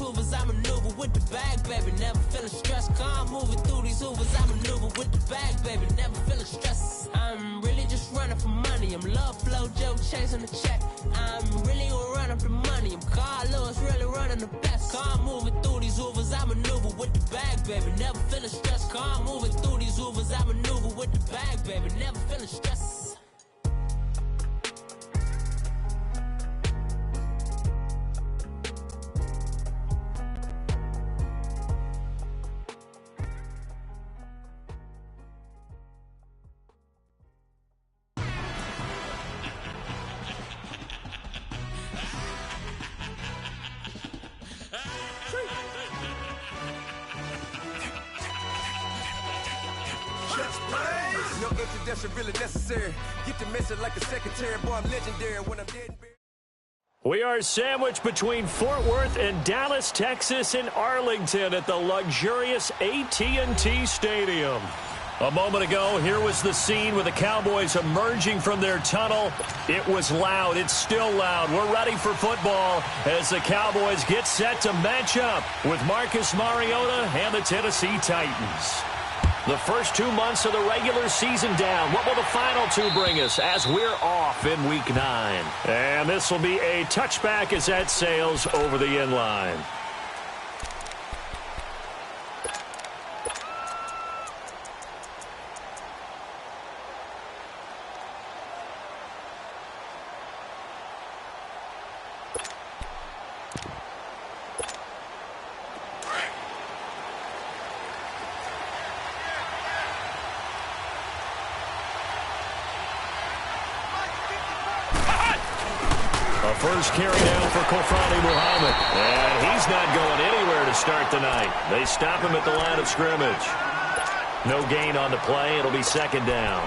hoovers, I maneuver with the bag, baby. Never feeling stressed. Calm moving through these hoovers, I maneuver with the bag, baby. Never feeling stressed. I'm really just running for money. I'm love flow, Joe chasing the check. I'm really gonna run up the money. I'm Carl Lewis, really running the best. Calm moving through these hoovers, I maneuver with the bag, baby. Never feeling stressed. Calm moving through these hoovers, I maneuver with the bag, baby. Never feeling stressed. No introduction really necessary. Get the message like a secretary. Boy, I'm legendary when I'm dead and buried. We are sandwiched between Fort Worth and Dallas, Texas, and Arlington at the luxurious AT&T Stadium. A moment ago, here was the scene with the Cowboys emerging from their tunnel. It was loud. It's still loud. We're ready for football as the Cowboys get set to match up with Marcus Mariota and the Tennessee Titans. The first 2 months of the regular season down. What will the final two bring us as we're off in Week 9? And this will be a touchback as that sails over the end line. First carry down for Kofani Muhammad. And he's not going anywhere to start the night. They stop him at the line of scrimmage. No gain on the play. It'll be second down.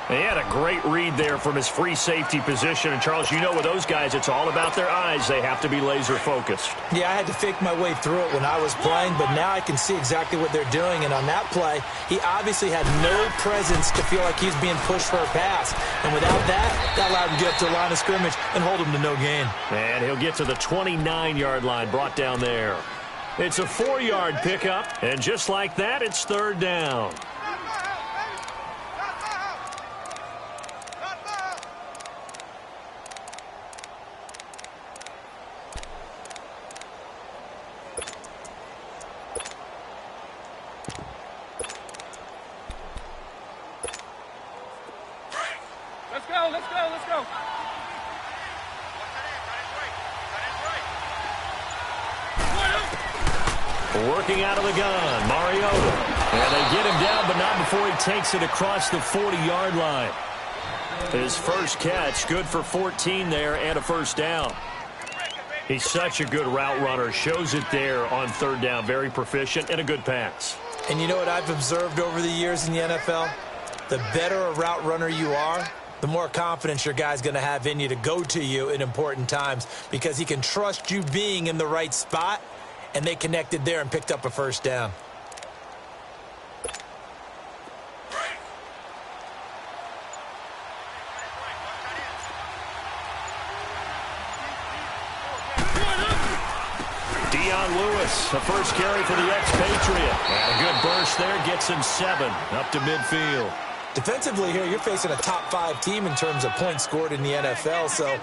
He had a great read there from his free safety position. And, Charles, you know with those guys, it's all about their eyes. They have to be laser-focused. Yeah, I had to fake my way through it when I was playing, but now I can see exactly what they're doing. And on that play, he obviously had no presence to feel like he's being pushed for a pass. And without that, that allowed him to get up to the line of scrimmage and hold him to no gain. And he'll get to the 29-yard line, brought down there. It's a 4-yard pickup, and just like that, it's third down. Let's go. Working out of the gun, Mariota. And they get him down, but not before he takes it across the 40-yard line. His first catch, good for 14 there and a first down. He's such a good route runner. Shows it there on third down. Very proficient and a good pass. And you know what I've observed over the years in the NFL? The better a route runner you are, the more confidence your guy's going to have in you to go to you in important times because he can trust you being in the right spot, and they connected there and picked up a first down. Lewis, the first carry for the ex-Patriot. And a good burst there gets him 7 up to midfield. Defensively here, you're facing a top-5 team in terms of points scored in the NFL. So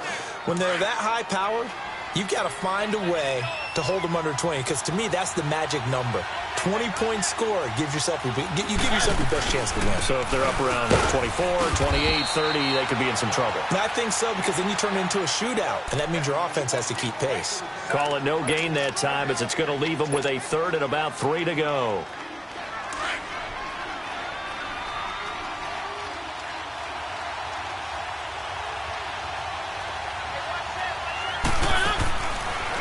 when they're that high-powered, you've got to find a way to hold them under 20. Because to me, that's the magic number. 20-point score gives yourself you give yourself your best chance to win. So if they're up around 24, 28, 30, they could be in some trouble. And I think so, because then you turn it into a shootout, and that means your offense has to keep pace. Call it no gain that time, as it's going to leave them with a third and about 3 to go.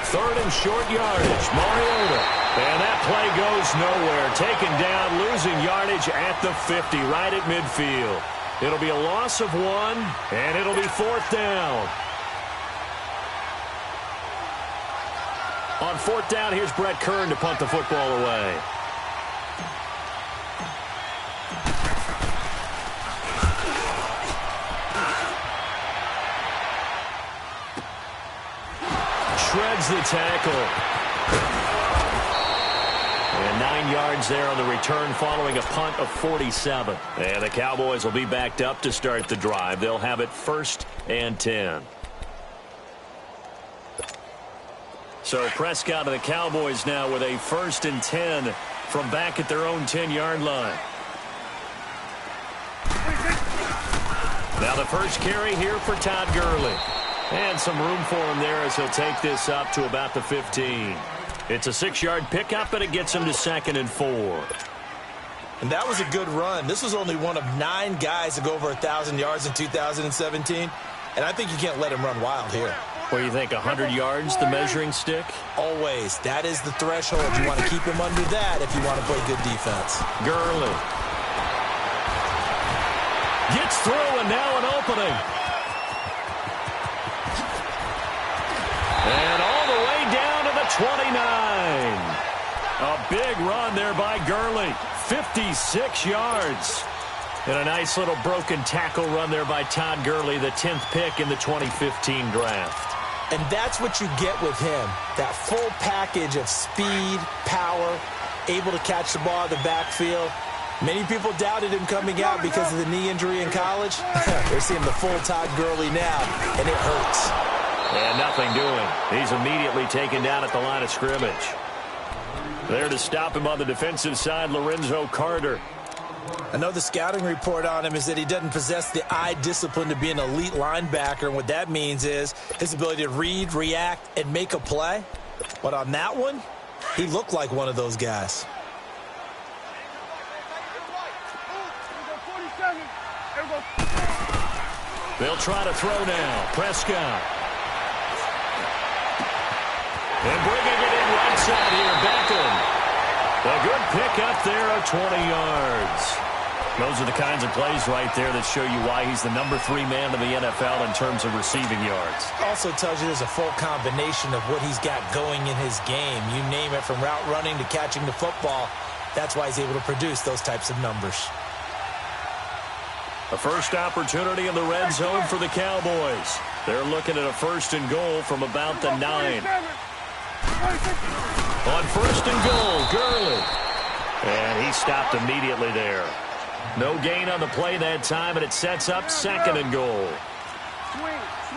Third and short yardage, Mariota. And that play goes nowhere. Taken down, losing yardage at the 50, right at midfield. It'll be a loss of 1, and it'll be 4th down. On 4th down, here's Brett Kern to punt the football away. shreds the tackle. And 9 yards there on the return following a punt of 47. And the Cowboys will be backed up to start the drive. They'll have it 1st and 10. So Prescott and the Cowboys now with a 1st and 10 from back at their own 10-yard line. Now the first carry here for Todd Gurley. And some room for him there as he'll take this up to about the 15. It's a 6-yard pickup, but it gets him to 2nd and 4. And that was a good run. This was only one of 9 guys to go over 1,000 yards in 2017. And I think you can't let him run wild here. What do you think, 100 yards, the measuring stick? Always. That is the threshold. You want to keep him under that if you want to play good defense. Gurley gets through, and now an opening. And all the way down to the 29. A big run there by Gurley. 56 yards. And a nice little broken tackle run there by Todd Gurley, the 10th pick in the 2015 draft. And that's what you get with him. That full package of speed, power, able to catch the ball in the backfield. Many people doubted him coming out because of the knee injury in college. They're seeing the full Todd Gurley now, and it hurts. And nothing doing. He's immediately taken down at the line of scrimmage. There to stop him on the defensive side, Lorenzo Carter. I know the scouting report on him is that he doesn't possess the eye discipline to be an elite linebacker. And what that means is his ability to read, react, and make a play. But on that one, he looked like one of those guys. They'll try to throw now. Prescott. And bringing it in right side here, Beckham. A good pickup there of 20 yards. Those are the kinds of plays right there that show you why he's the number 3 man in the NFL in terms of receiving yards. Also tells you there's a full combination of what he's got going in his game. You name it, from route running to catching the football. That's why he's able to produce those types of numbers. A first opportunity in the red zone for the Cowboys. They're looking at a 1st and goal from about the 9. On 1st and goal, Gurley. And he stopped immediately there. No gain on the play that time, and it sets up 2nd and goal.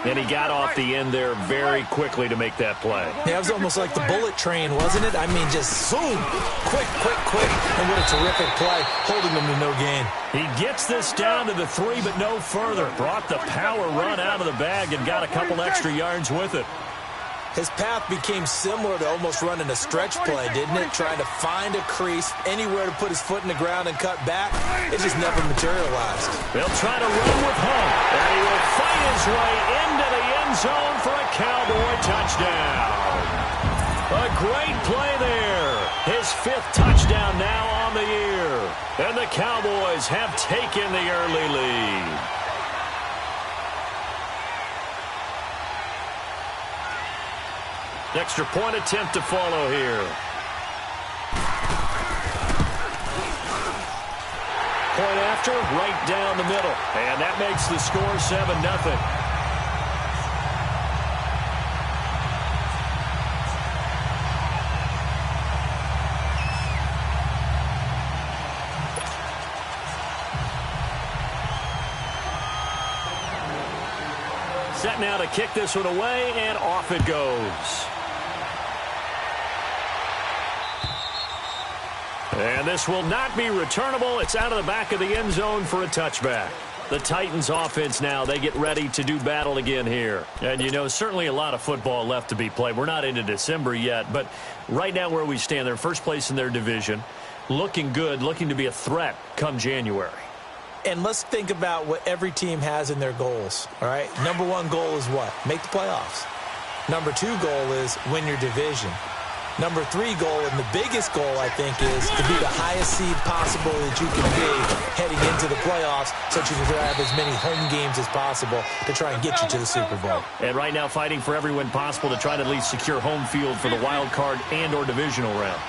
And he got off the end there very quickly to make that play. Yeah, it was almost like the bullet train, wasn't it? I mean, just zoom, quick. And what a terrific play, holding them to no gain. He gets this down to the 3, but no further. Brought the power run out of the bag and got a couple extra yards with it. His path became similar to almost running a stretch play, didn't it? Trying to find a crease, anywhere to put his foot in the ground and cut back. It just never materialized. They'll try to run with Hunt, and he will fight his way into the end zone for a Cowboy touchdown. A great play there. His 5th touchdown now on the year. And the Cowboys have taken the early lead. Extra point attempt to follow here. Point after, right down the middle. And that makes the score 7-0. Set now to kick this one away, and off it goes. And this will not be returnable. It's out of the back of the end zone for a touchback. The Titans offense now, they get ready to do battle again here. And, you know, certainly a lot of football left to be played. We're not into December yet, but right now where we stand, they're first place in their division, looking good, looking to be a threat come January. And let's think about what every team has in their goals, all right? Number 1 goal is what? Make the playoffs. Number 2 goal is win your division. Number 3 goal, and the biggest goal, I think, is to be the highest seed possible that you can be heading into the playoffs, so that you can have as many home games as possible to try and get you to the Super Bowl. And right now fighting for every win possible to try to at least secure home field for the wild card and or divisional round.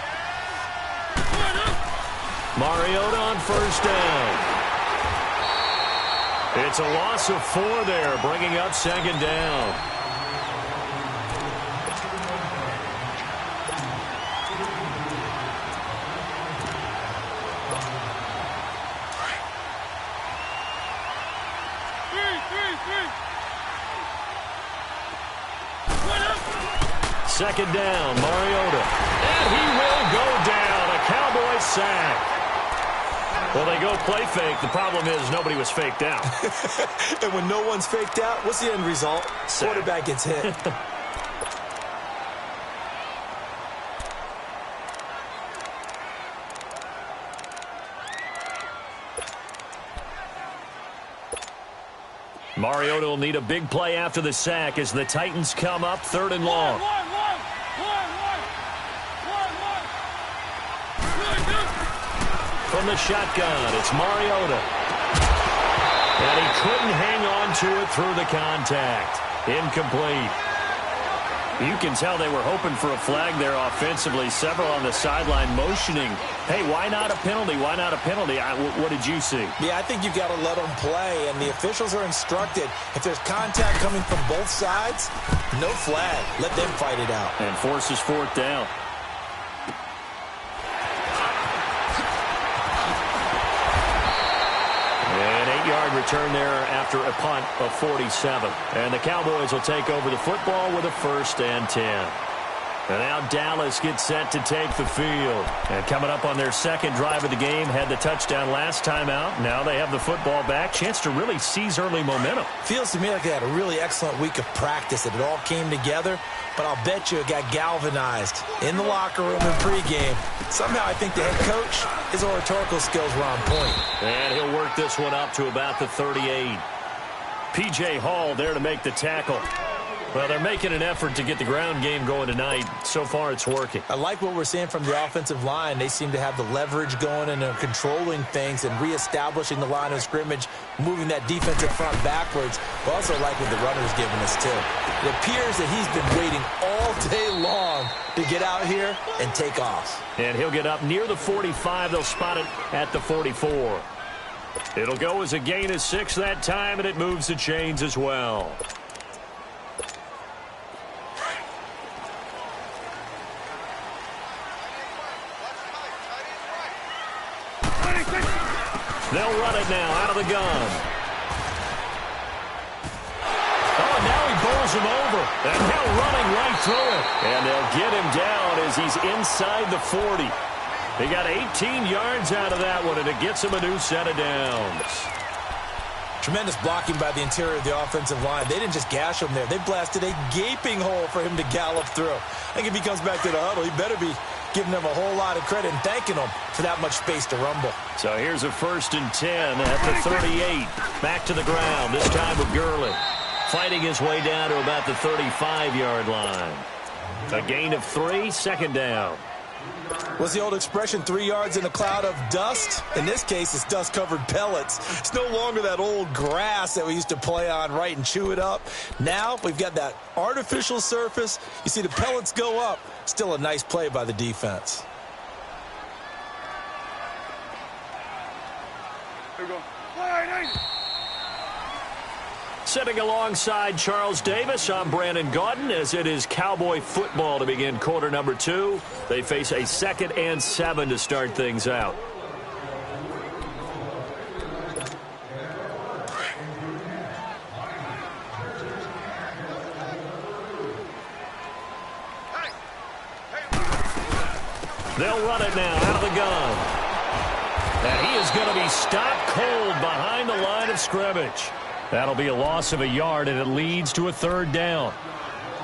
Mariota on 1st down. It's a loss of 4 there, bringing up 2nd down. second down. Mariota. And he will go down. A Cowboy sack. Well, they go play fake. The problem is nobody was faked out. And when no one's faked out, what's the end result? Sack. Quarterback gets hit. Mariota will need a big play after the sack as the Titans come up 3rd and long. From the shotgun, it's Mariota. And he couldn't hang on to it through the contact. Incomplete. You can tell they were hoping for a flag there offensively. Several on the sideline motioning. Hey, why not a penalty? Why not a penalty? What did you see? Yeah, I think you've got to let them play, and the officials are instructed. If there's contact coming from both sides, no flag. Let them fight it out. And forces 4th down. An 8-yard return there after a punt of 47. And the Cowboys will take over the football with a 1st and 10. And now Dallas gets set to take the field. And coming up on their second drive of the game, had the touchdown last time out. Now they have the football back. Chance to really seize early momentum. Feels to me like they had a really excellent week of practice. It all came together. But I'll bet you it got galvanized in the locker room and pregame. Somehow I think the head coach, his oratorical skills were on point. And he'll work this one up to about the 38. P.J. Hall there to make the tackle. Well, they're making an effort to get the ground game going tonight. So far, it's working. I like what we're seeing from the offensive line. They seem to have the leverage going and controlling things and reestablishing the line of scrimmage, moving that defensive front backwards. But also like what the runner's giving us, too. It appears that he's been waiting all day long to get out here and take off. And he'll get up near the 45. They'll spot it at the 44. It'll go as a gain of 6 that time, and it moves the chains as well. They'll run it now out of the gun. Oh, and now he bowls him over. And now running right through it. And they'll get him down as he's inside the 40. He got 18 yards out of that one, and it gets him a new set of downs. Tremendous blocking by the interior of the offensive line. They didn't just gash him there. They blasted a gaping hole for him to gallop through. I think if he comes back to the huddle, he better be giving them a whole lot of credit and thanking them for that much space to rumble. So here's a 1st and 10 at the 38. Back to the ground, this time with Gurley. Fighting his way down to about the 35-yard line. A gain of 3, 2nd down. What's the old expression, 3 yards in a cloud of dust? In this case, it's dust-covered pellets. It's no longer that old grass that we used to play on, right, and chew it up. Now we've got that artificial surface. You see the pellets go up. Still a nice play by the defense. Here we go. Sitting alongside Charles Davis, I'm Brandon Gaudin, as it is Cowboy football to begin quarter number 2. They face a 2nd and 7 to start things out. They'll run it now out of the gun. And he is going to be stopped cold behind the line of scrimmage. That'll be a loss of a yard, and it leads to a 3rd down.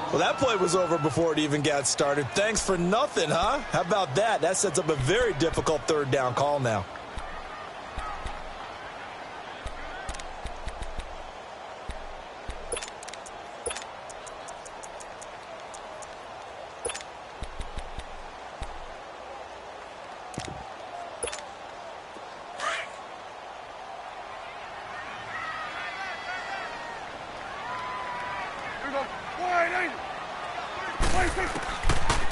Well, that play was over before it even got started. Thanks for nothing, huh? How about that? That sets up a very difficult 3rd down call now.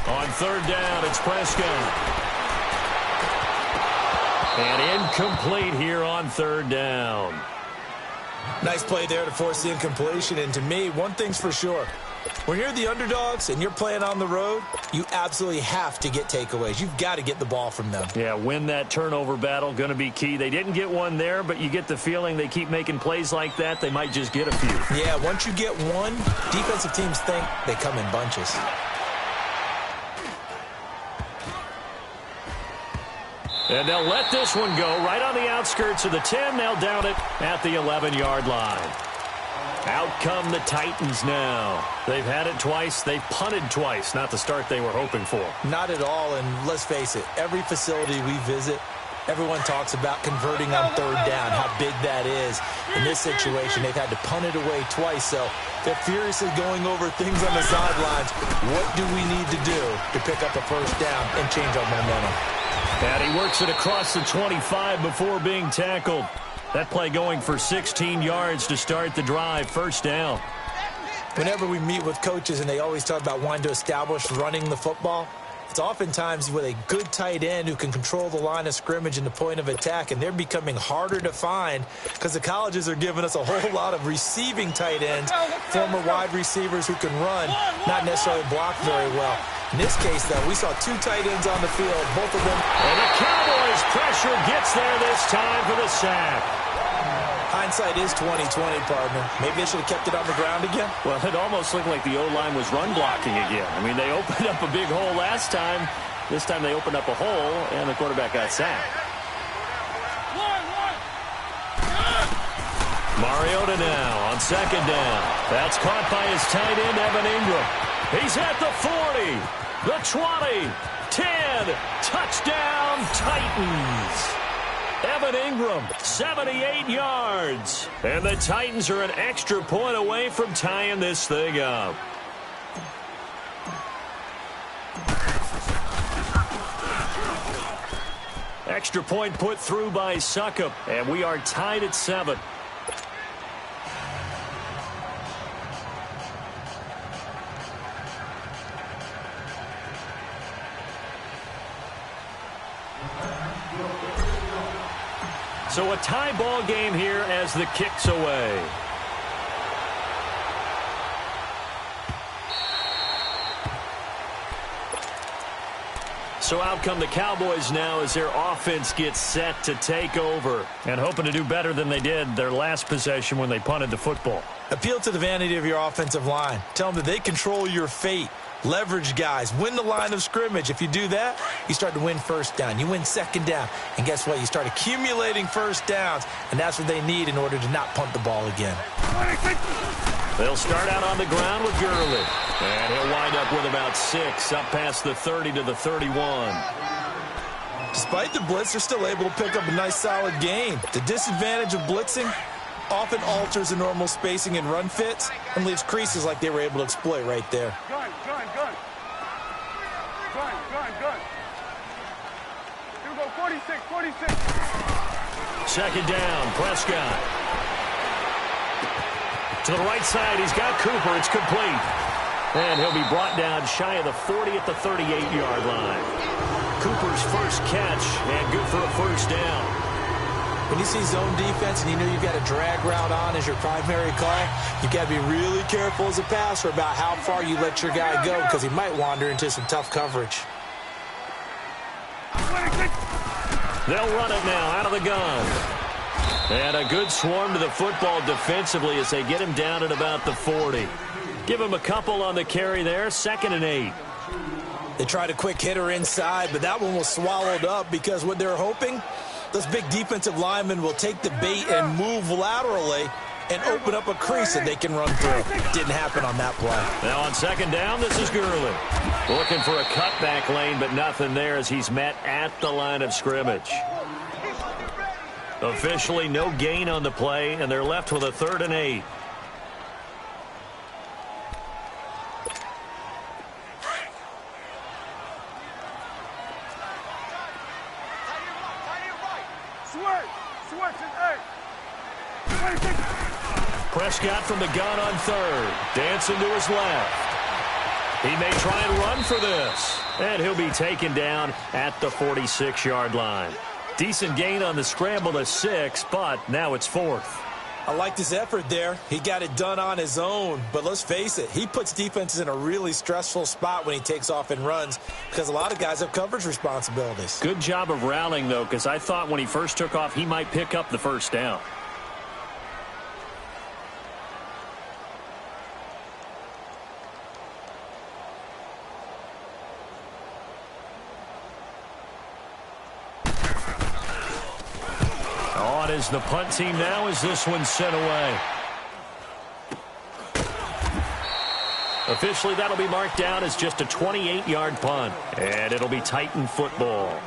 On 3rd down, it's Prescott. And incomplete here on 3rd down. Nice play there to force the incompletion. And to me, one thing's for sure. When you're the underdogs and you're playing on the road, you absolutely have to get takeaways. You've got to get the ball from them. Yeah, win that turnover battle, going to be key. They didn't get one there, but you get the feeling they keep making plays like that, they might just get a few. Yeah, once you get one, defensive teams think they come in bunches. And they'll let this one go right on the outskirts of the 10. They'll down it at the 11-yard line. Out come the Titans now. They've had it twice. They've punted twice. Not the start they were hoping for. Not at all, and let's face it, every facility we visit, everyone talks about converting on third down, how big that is. In this situation, they've had to punt it away twice, so they're furiously going over things on the sidelines. What do we need to do to pick up a first down and change our momentum? And he works it across the 25 before being tackled. That play going for 16 yards to start the drive. First down. Whenever we meet with coaches and they always talk about wanting to establish running the football, it's oftentimes with a good tight end who can control the line of scrimmage and the point of attack, and they're becoming harder to find because the colleges are giving us a whole lot of receiving tight ends, former wide receivers who can run, not necessarily block very well. In this case, though, we saw two tight ends on the field, both of them. And the Cowboys' pressure gets there this time for the sack. Hindsight is 20/20, partner. Maybe they should have kept it on the ground again. Well, it almost looked like the O-line was run blocking again. I mean, they opened up a big hole last time. This time they opened up a hole, and the quarterback got sacked. Mariota now on second down. That's caught by his tight end, Evan Ingram. He's at the 40, the 20, 10, touchdown Titans. Evan Ingram, 78 yards. And the Titans are an extra point away from tying this thing up. Extra point put through by Succop, and we are tied at 7. So a tie ball game here as the kick's away. So out come the Cowboys now as their offense gets set to take over and hoping to do better than they did their last possession when they punted the football. Appeal to the vanity of your offensive line. Tell them that they control your fate. Leverage guys. Win the line of scrimmage. If you do that, you start to win first down. You win second down. And guess what? You start accumulating first downs. And that's what they need in order to not punt the ball again. They'll start out on the ground with Gurley. And he'll wind up with about 6 up past the 30 to the 31. Despite the blitz, they're still able to pick up a nice solid gain. The disadvantage of blitzing often alters the normal spacing and run fits and leaves creases like they were able to exploit right there. Gun. Here we go, 46. Second down, Prescott. To the right side, he's got Cooper. It's complete. And he'll be brought down shy of the 40 at the 38-yard line. Cooper's first catch, and good for a first down. When you see zone defense and you know you've got a drag route on as your primary call, you've got to be really careful as a passer about how far you let your guy go because he might wander into some tough coverage. They'll run it now out of the gun. And a good swarm to the football defensively as they get him down at about the 40. Give him a couple on the carry there, 2nd and 8. They tried a quick hitter inside, but that one was swallowed up because what they're hoping, those big defensive linemen will take the bait and move laterally and open up a crease that they can run through. Didn't happen on that play. Now on second down, this is Gurley. Looking for a cutback lane, but nothing there as he's met at the line of scrimmage. Officially no gain on the play, and they're left with a 3rd and 8. Prescott from the gun on 3rd. Dancing to his left. He may try and run for this. And he'll be taken down at the 46-yard line. Decent gain on the scramble to 6, but now it's 4th. I like this effort there. He got it done on his own. But let's face it, he puts defenses in a really stressful spot when he takes off and runs because a lot of guys have coverage responsibilities. Good job of rallying, though, because I thought when he first took off, he might pick up the first down. is the punt team now as this one's sent away. Officially, that'll be marked down as just a 28-yard punt. And it'll be Titan football.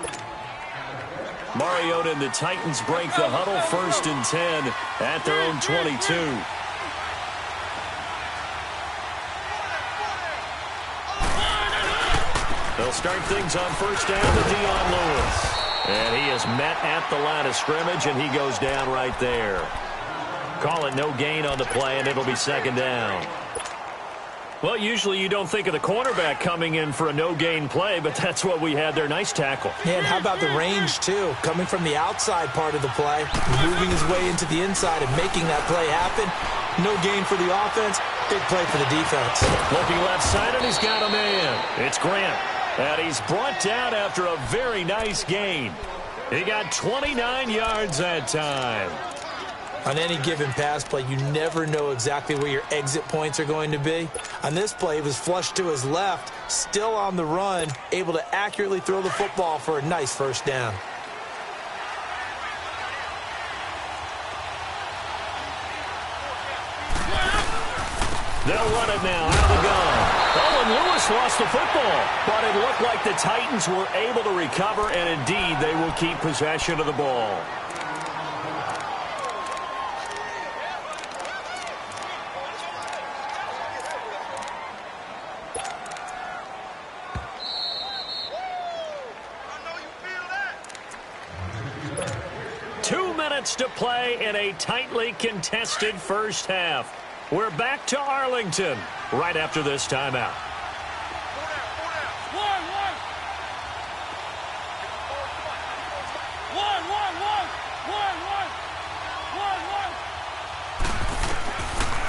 Mariota and the Titans break the huddle, 1st and 10 at their own 22. They'll start things on 1st down to Dion Lewis. And he is met at the line of scrimmage, and he goes down right there. Call it no gain on the play, and it'll be 2nd down. Well, usually you don't think of the cornerback coming in for a no-gain play, but that's what we had there. Nice tackle. Yeah, and how about the range, too? Coming from the outside part of the play, moving his way into the inside and making that play happen. No gain for the offense, big play for the defense. Looking left side, and he's got a man. It's Grant. And he's brought down after a very nice gain. He got 29 yards that time. On any given pass play, you never know exactly where your exit points are going to be. On this play, he was flushed to his left, still on the run, able to accurately throw the football for a nice 1st down. They'll run it now out of the gun. Oh, and Lewis lost the football. But it looked like the Titans were able to recover, and indeed they will keep possession of the ball. To play in a tightly contested 1st half. We're back to Arlington right after this timeout.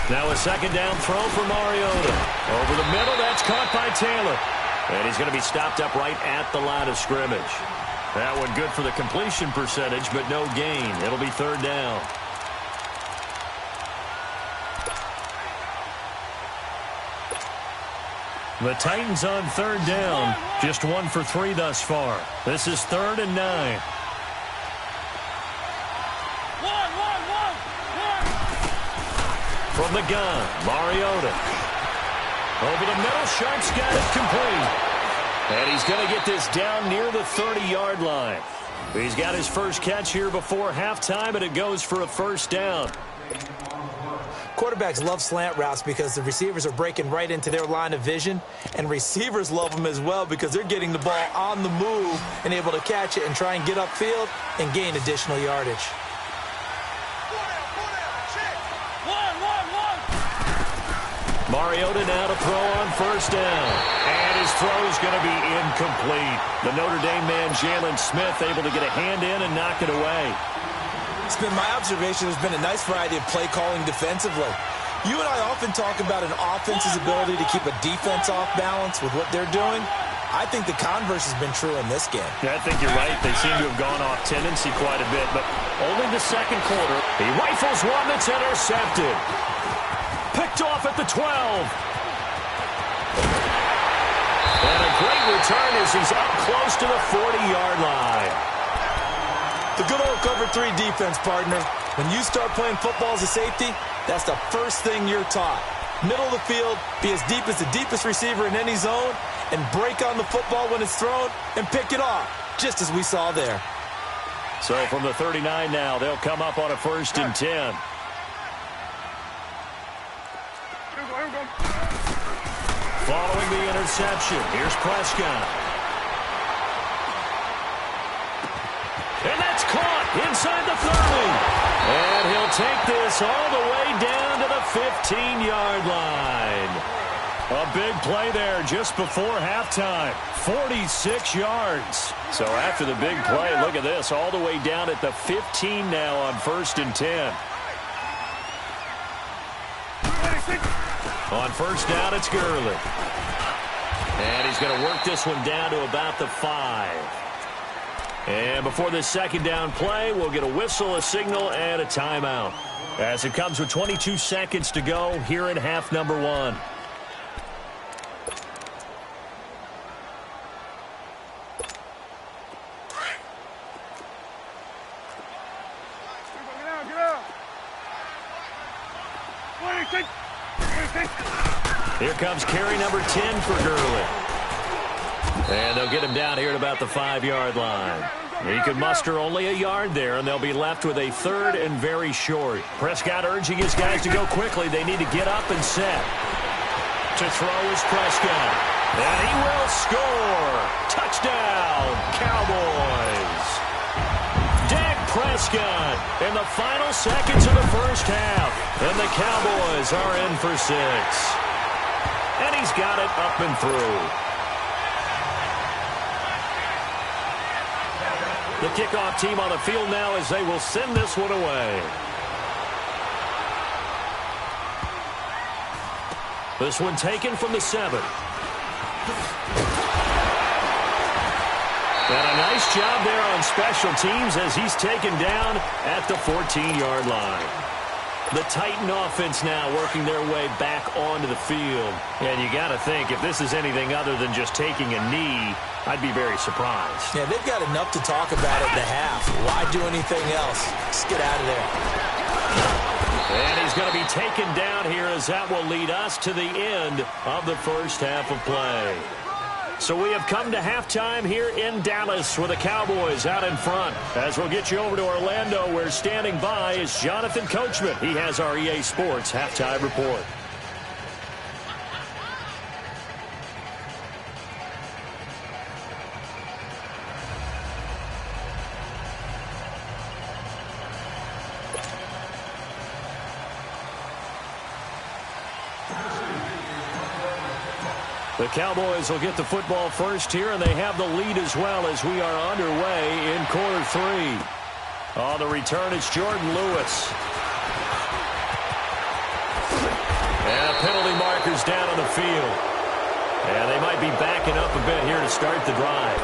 Now a 2nd down throw for Mariota. Over the middle, that's caught by Taylor. And he's going to be stopped up right at the line of scrimmage. That one good for the completion percentage, but no gain. It'll be 3rd down. The Titans on 3rd down. Just 1 for 3 thus far. This is 3rd and 9. From the gun, Mariota. Over the middle, Sharp's got it complete. And he's going to get this down near the 30-yard line. He's got his first catch here before halftime, and it goes for a 1st down. Quarterbacks love slant routes because the receivers are breaking right into their line of vision, and receivers love them as well because they're getting the ball on the move and able to catch it and try and get upfield and gain additional yardage. Mariota now to throw on 1st down. And his throw is going to be incomplete. The Notre Dame man, Jalen Smith, able to get a hand in and knock it away. It's been my observation there's been a nice variety of play calling defensively. You and I often talk about an offense's ability to keep a defense off balance with what they're doing. I think the converse has been true in this game. Yeah, I think you're right. They seem to have gone off tendency quite a bit, but only the 2nd quarter. He rifles one that's intercepted. Picked off at the 12. And a great return as he's up close to the 40-yard line. The good old cover 3 defense, partner. When you start playing football as a safety, that's the first thing you're taught. Middle of the field, be as deep as the deepest receiver in any zone, and break on the football when it's thrown and pick it off, just as we saw there. So from the 39 now, they'll come up on a 1st and 10. Following the interception, here's Prescott. And that's caught inside the 30. And he'll take this all the way down to the 15-yard line. A big play there just before halftime. 46 yards. So after the big play, look at this, all the way down at the 15 now on 1st and 10. On 1st down, it's Gurley. And he's going to work this one down to about the 5. And before this 2nd down play, we'll get a whistle, a signal, and a timeout. As it comes with 22 seconds to go here in half number 1. Here comes carry number 10 for Gurley. And they'll get him down here at about the 5-yard line. He can muster only a yard there, and they'll be left with a 3rd and very short. Prescott urging his guys to go quickly. They need to get up and set. To throw is Prescott. And he will score. Touchdown, Cowboys. Dak Prescott in the final seconds of the first half. And the Cowboys are in for 6. And he's got it up and through. The kickoff team on the field now as they will send this one away. This one taken from the 7. And a nice job there on special teams as he's taken down at the 14-yard line. The Titan offense now working their way back onto the field. And you got to think, if this is anything other than just taking a knee, I'd be very surprised. Yeah, they've got enough to talk about at the half. Why do anything else? Just get out of there. And he's going to be taken down here as that will lead us to the end of the first half of play. So we have come to halftime here in Dallas with the Cowboys out in front. As we'll get you over to Orlando, where standing by is Jonathan Coachman. He has our EA Sports halftime report. The Cowboys will get the football first here, and they have the lead as well as we are underway in quarter 3. On the return, it's Jordan Lewis. And penalty markers down on the field. And they might be backing up a bit here to start the drive.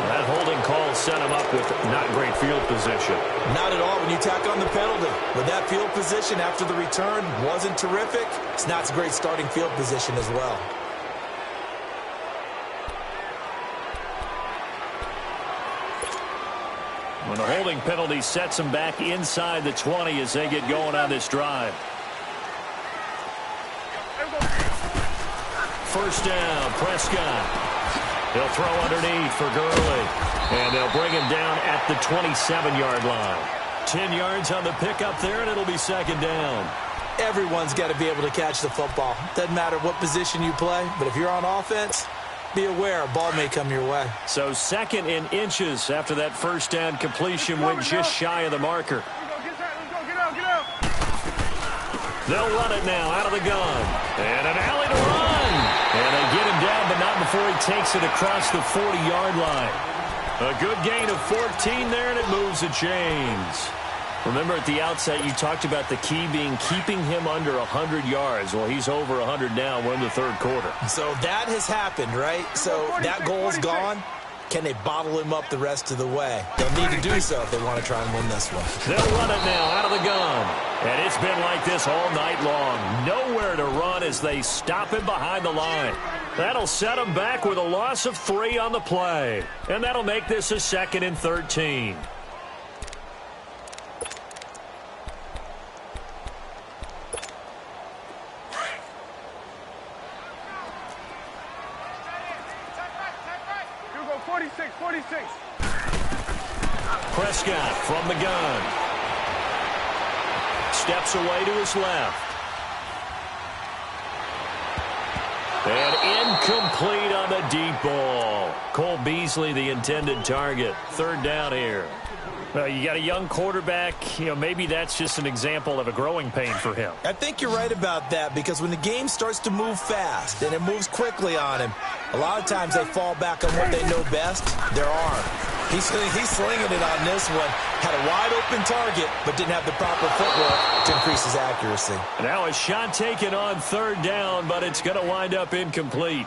That holding call set him up with not great field position. Not at all when you tack on the penalty. But that field position after the return wasn't terrific. It's not a great starting field position as well. When the holding penalty sets them back inside the 20 as they get going on this drive. First down, Prescott. He'll throw underneath for Gurley. And they'll bring him down at the 27-yard line. 10 yards on the pickup there, and it'll be second down. Everyone's got to be able to catch the football. Doesn't matter what position you play, but if you're on offense, be aware a ball may come your way. So 2nd and inches after that first down completion went just shy of the marker. They'll run it now out of the gun. And an alley to run. And they get him down, but not before he takes it across the 40-yard line. A good gain of 14 there, and it moves the chains. Remember at the outset you talked about the key being keeping him under 100 yards. Well, he's over 100 now. We're in the 3rd quarter. So that has happened, right? So that goal's gone. Can they bottle him up the rest of the way? They'll need to do so if they want to try and win this one. They'll run it now out of the gun. And it's been like this all night long. Nowhere to run as they stop him behind the line. That'll set him back with a loss of 3 on the play. And that'll make this a 2nd and 13. Prescott from the gun. Steps away to his left. And incomplete on the deep ball. Cole Beasley, the intended target. 3rd down here. You got a young quarterback. Maybe that's just an example of a growing pain for him. I think you're right about that because when the game starts to move fast and it moves quickly on him, a lot of times they fall back on what they know best, their arm. He's slinging it on this one. Had a wide open target, but didn't have the proper footwork to increase his accuracy. Now a shot taken on 3rd down, but it's going to wind up incomplete.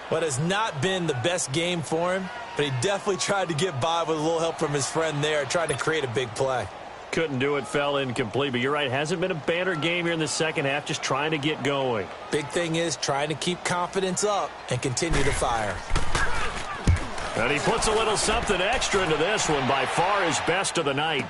What has not been the best game for him, but he definitely tried to get by with a little help from his friend there, trying to create a big play. Couldn't do it, fell incomplete, but you're right, hasn't been a banner game here in the second half, just trying to get going. Big thing is trying to keep confidence up and continue to fire. And he puts a little something extra into this one, by far his best of the night.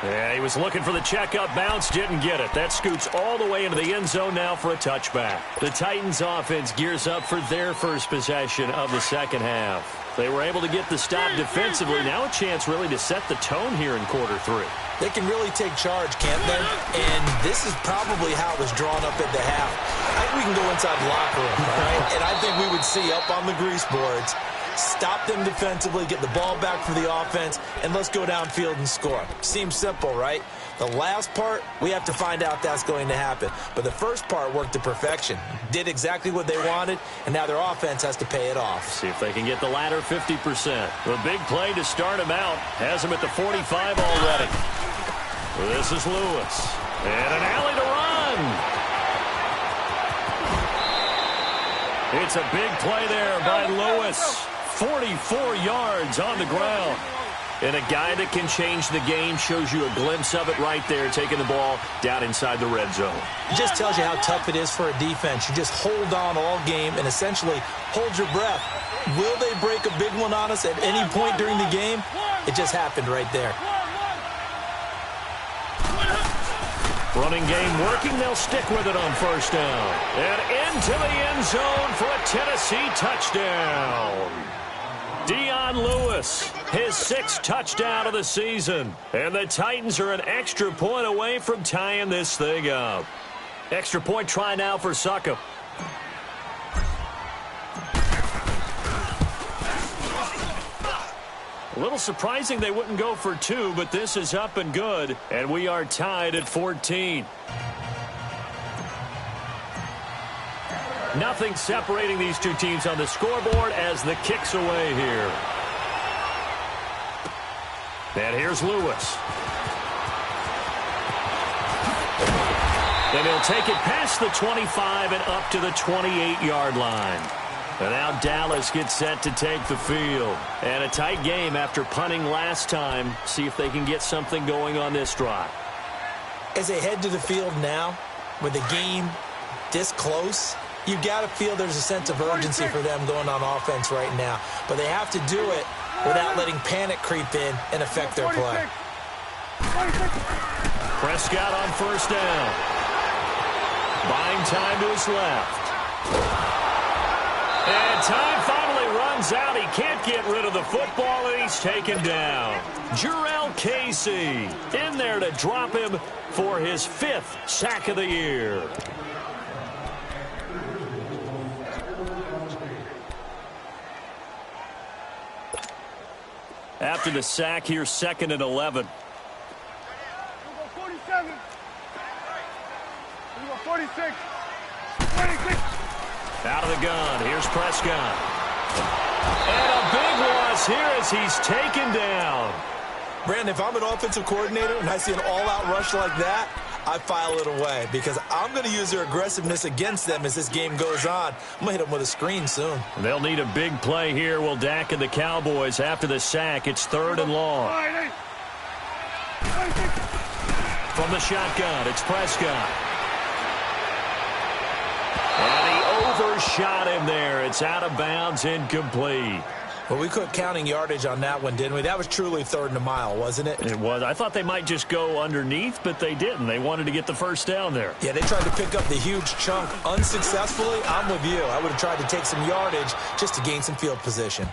Yeah, he was looking for the checkup bounce, didn't get it. That scoots all the way into the end zone now for a touchback. The Titans offense gears up for their first possession of the second half. They were able to get the stop defensively. Now a chance really to set the tone here in quarter 3. They can really take charge, can't they? And this is probably how it was drawn up at the half. I think we can go inside the locker room, right? And I think we would see up on the grease boards, stop them defensively, get the ball back for the offense, and let's go downfield and score. Seems simple, right? The last part, we have to find out that's going to happen. But the first part worked to perfection. Did exactly what they wanted, and now their offense has to pay it off. See if they can get the latter 50%. The big play to start him out has him at the 45 already. This is Lewis. And an alley to run. It's a big play there by Lewis. 44 yards on the ground. And a guy that can change the game, shows you a glimpse of it right there, taking the ball down inside the red zone. It just tells you how tough it is for a defense. You just hold on all game and essentially hold your breath. Will they break a big one on us at any point during the game? It just happened right there. Running game working. They'll stick with it on first down. And into the end zone for a Tennessee touchdown. Dion Lewis, his 6th touchdown of the season. And the Titans are an extra point away from tying this thing up. Extra point try now for Succop. A little surprising they wouldn't go for 2, but this is up and good. And we are tied at 14. Nothing separating these two teams on the scoreboard as the kick's away here. And here's Lewis. And he'll take it past the 25 and up to the 28-yard line. And now Dallas gets set to take the field. And a tight game after punting last time. See if they can get something going on this drive. As they head to the field now, with the game this close, you got to feel there's a sense of urgency for them going on offense right now. But they have to do it without letting panic creep in and affect their play. Prescott on first down. Buying time to his left. And time finally runs out. He can't get rid of the football, and he's taken down. Jurrell Casey in there to drop him for his 5th sack of the year. After the sack, here's 2nd and 11. 47. 46. 26. Out of the gun. Here's Prescott. And a big loss here as he's taken down. Brandon, if I'm an offensive coordinator and I see an all-out rush like that, I file it away because I'm going to use their aggressiveness against them as this game goes on. I'm going to hit them with a screen soon. They'll need a big play here. Will Dak and the Cowboys after the sack. It's 3rd and long. From the shotgun, it's Prescott. And he overshot him there. It's out of bounds, incomplete. Well, we quit counting yardage on that one, didn't we? That was truly 3rd and a mile, wasn't it? It was. I thought they might just go underneath, but they didn't. They wanted to get the first down there. Yeah, they tried to pick up the huge chunk unsuccessfully. I'm with you. I would have tried to take some yardage just to gain some field position.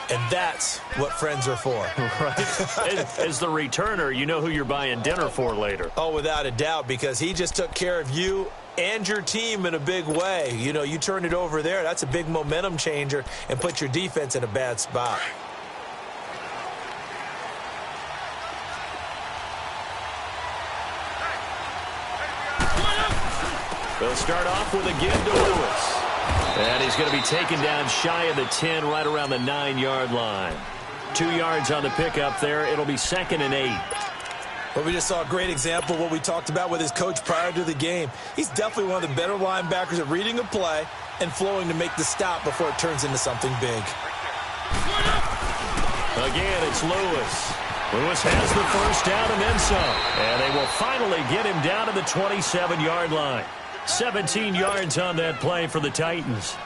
And that's what friends are for. Right. As the returner, you know who you're buying dinner for later. Oh, without a doubt, because he just took care of you and your team in a big way. You know, you turn it over there, that's a big momentum changer and put your defense in a bad spot. They'll start off with a give to Lewis. And he's going to be taken down shy of the 10, right around the 9-yard line. 2 yards on the pickup there. It'll be 2nd and 8. Well, we just saw a great example of what we talked about with his coach prior to the game. He's definitely one of the better linebackers at reading a play and flowing to make the stop before it turns into something big. Again, it's Lewis. Lewis has the first down and then some. And they will finally get him down to the 27-yard line. 17 yards on that play for the Titans.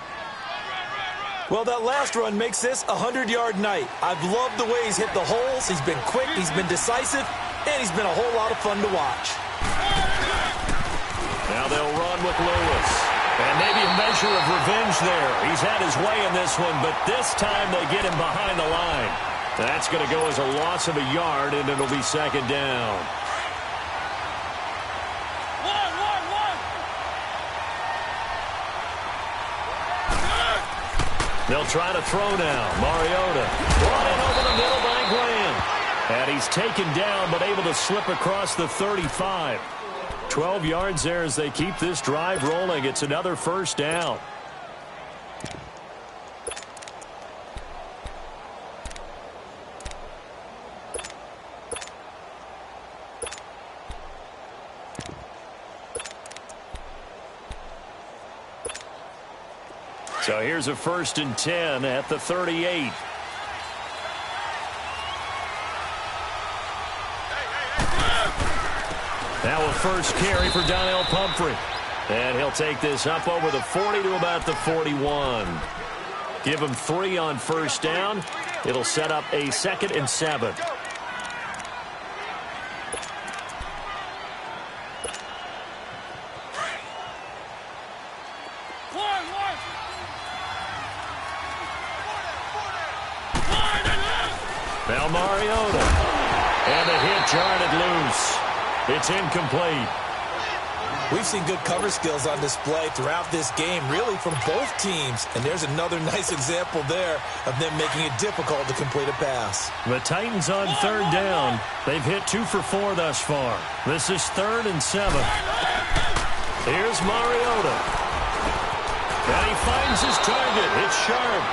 Well, that last run makes this a 100-yard night. I've loved the way he's hit the holes. He's been quick, he's been decisive, and he's been a whole lot of fun to watch. Now they'll run with Lewis. And maybe a measure of revenge there. He's had his way in this one, but this time they get him behind the line. That's going to go as a loss of a yard, and it'll be second down. They'll try to throw now. Mariota brought in over the middle by Graham. And he's taken down but able to slip across the 35. 12 yards there as they keep this drive rolling. It's another first down. So here's a 1st and 10 at the 38. Now a first carry for Donnell Pumphrey. And he'll take this up over the 40 to about the 41. Give him 3 on first down. It'll set up a 2nd and 7. Now Mariota. And the hit jarred it loose. It's incomplete. We've seen good cover skills on display throughout this game, really from both teams. And there's another nice example there of them making it difficult to complete a pass. The Titans on 3rd down. They've hit 2 for 4 thus far. This is 3rd and 7. Here's Mariota. And he finds his target. It's sharp.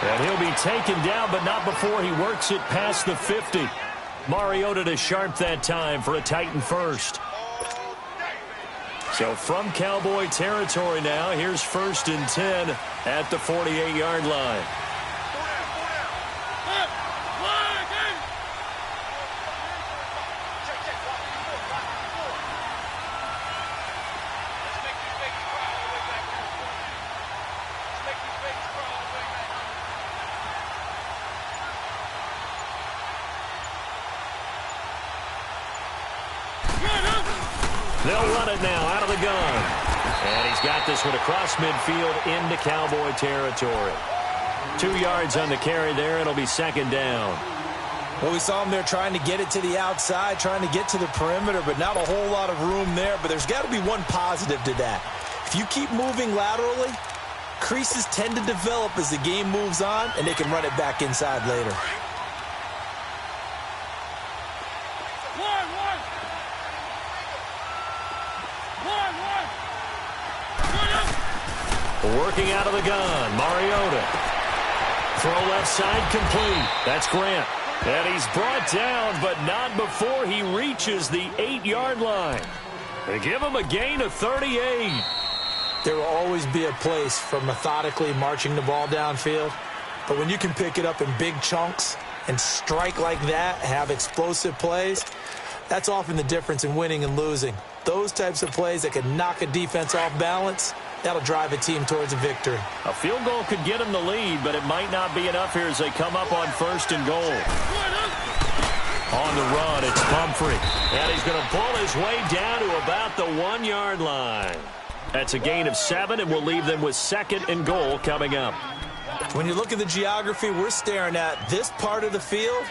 And he'll be taken down, but not before he works it past the 50. Mariota to Sharp that time for a Titan first. So from Cowboy territory now, here's 1st and 10 at the 48-yard line. They'll run it now out of the gun. And he's got this one across midfield into Cowboy territory. 2 yards on the carry there. It'll be 2nd down. Well, we saw him there trying to get it to the outside, trying to get to the perimeter, but not a whole lot of room there. But there's got to be one positive to that. If you keep moving laterally, creases tend to develop as the game moves on, and they can run it back inside later. Working out of the gun, Mariota. Throw left side complete. That's Grant. And he's brought down, but not before he reaches the 8-yard line. They give him a gain of 38. There will always be a place for methodically marching the ball downfield. But when you can pick it up in big chunks and strike like that, have explosive plays, that's often the difference in winning and losing. Those types of plays that can knock a defense off balance, that'll drive a team towards a victory. A field goal could get them the lead, but it might not be enough here as they come up on 1st and goal. On the run, it's Pumphrey. And he's going to pull his way down to about the 1-yard line. That's a gain of 7, and we'll leave them with 2nd and goal coming up. When you look at the geography we're staring at, this part of the field,